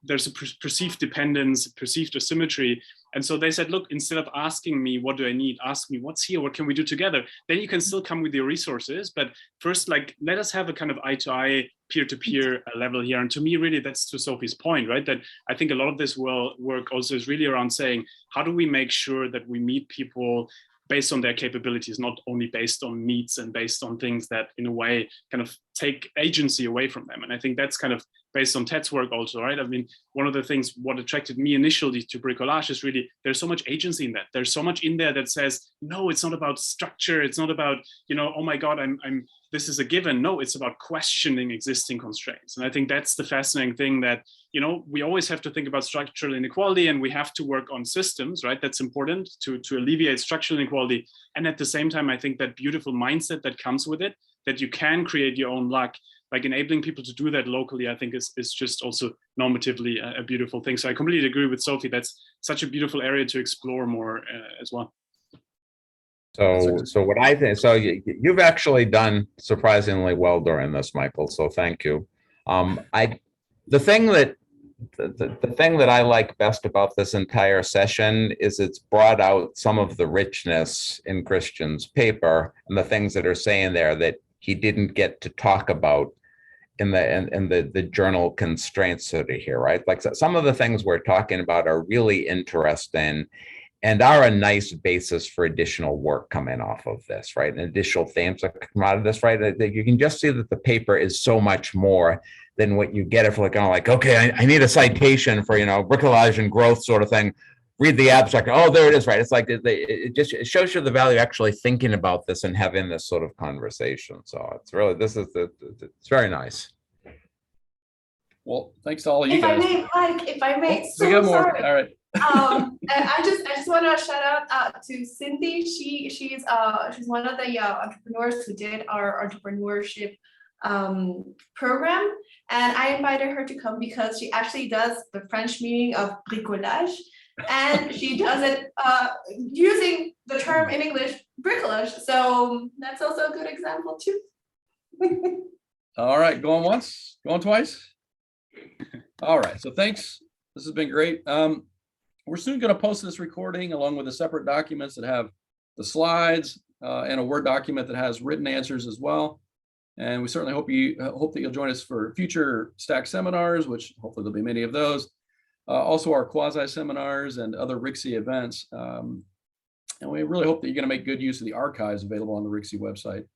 there's a perceived dependence, perceived asymmetry. And so they said, look, instead of asking me, what do I need? Ask me, what's here? What can we do together? Then you can still come with your resources. But first, let us have a kind of eye-to-eye, peer-to-peer level here. And to me, really, that's to Sophie's point, right? That I think a lot of this work also is really around saying, how do we make sure that we meet people based on their capabilities, not only based on needs and based on things that, in a way, kind of take agency away from them. And I think that's kind of based on Ted's work also, right? I mean, one of the things, what attracted me initially to bricolage is really, there's so much agency in that. There's so much in there that says, no, it's not about structure. It's not about, oh my God, this is a given. No, it's about questioning existing constraints. And I think that's the fascinating thing that, we always have to think about structural inequality, and we have to work on systems, right? That's important to alleviate structural inequality. And at the same time, I think that beautiful mindset that comes with it, that you can create your own luck, enabling people to do that locally, I think is just also normatively a beautiful thing. So I completely agree with Sophie. That's such a beautiful area to explore more as well. So what I think, so you've actually done surprisingly well during this, Michael. So thank you. The thing that I like best about this entire session is it's brought out some of the richness in Christian's paper and the things that are saying there that he didn't get to talk about in the journal constraints that are here, right? Some of the things we're talking about are really interesting and are a nice basis for additional work coming off of this, right? And additional themes that come out of this, right? You can just see that the paper is so much more than what you get if okay, I need a citation for, bricolage and growth sort of thing. Read the abstract. Oh, there it is, right? It's it shows you the value of actually thinking about this and having this sort of conversation. So it's really, it's very nice. Well, thanks to all of you guys. If I may, Mike, we got more. All right. And I just want to shout out to Cindy. She's one of the entrepreneurs who did our entrepreneurship program, and I invited her to come because she actually does the French meaning of bricolage, and she does it using the term in English bricolage. So that's also a good example too. All right, going once, going twice. All right, so thanks. This has been great. We're soon going to post this recording along with the separate documents that have the slides and a Word document that has written answers as well. And we certainly hope that you'll join us for future STAC seminars, which hopefully there'll be many of those. Also our quasi seminars and other RIXI events. And we really hope that you're going to make good use of the archives available on the RIXI website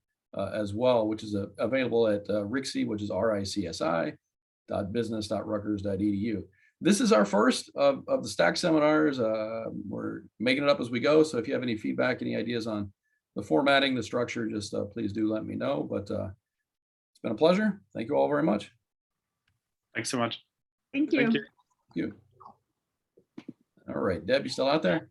as well, which is available at RIXI, which is RICSI.business.rutgers.edu. This is our first of the STAC seminars. We're making it up as we go. So if you have any feedback, any ideas on the formatting, the structure, just please do let me know. But it's been a pleasure. Thank you all very much. Thanks so much. Thank you. Thank you. Thank you. All right, Deb, you still out there?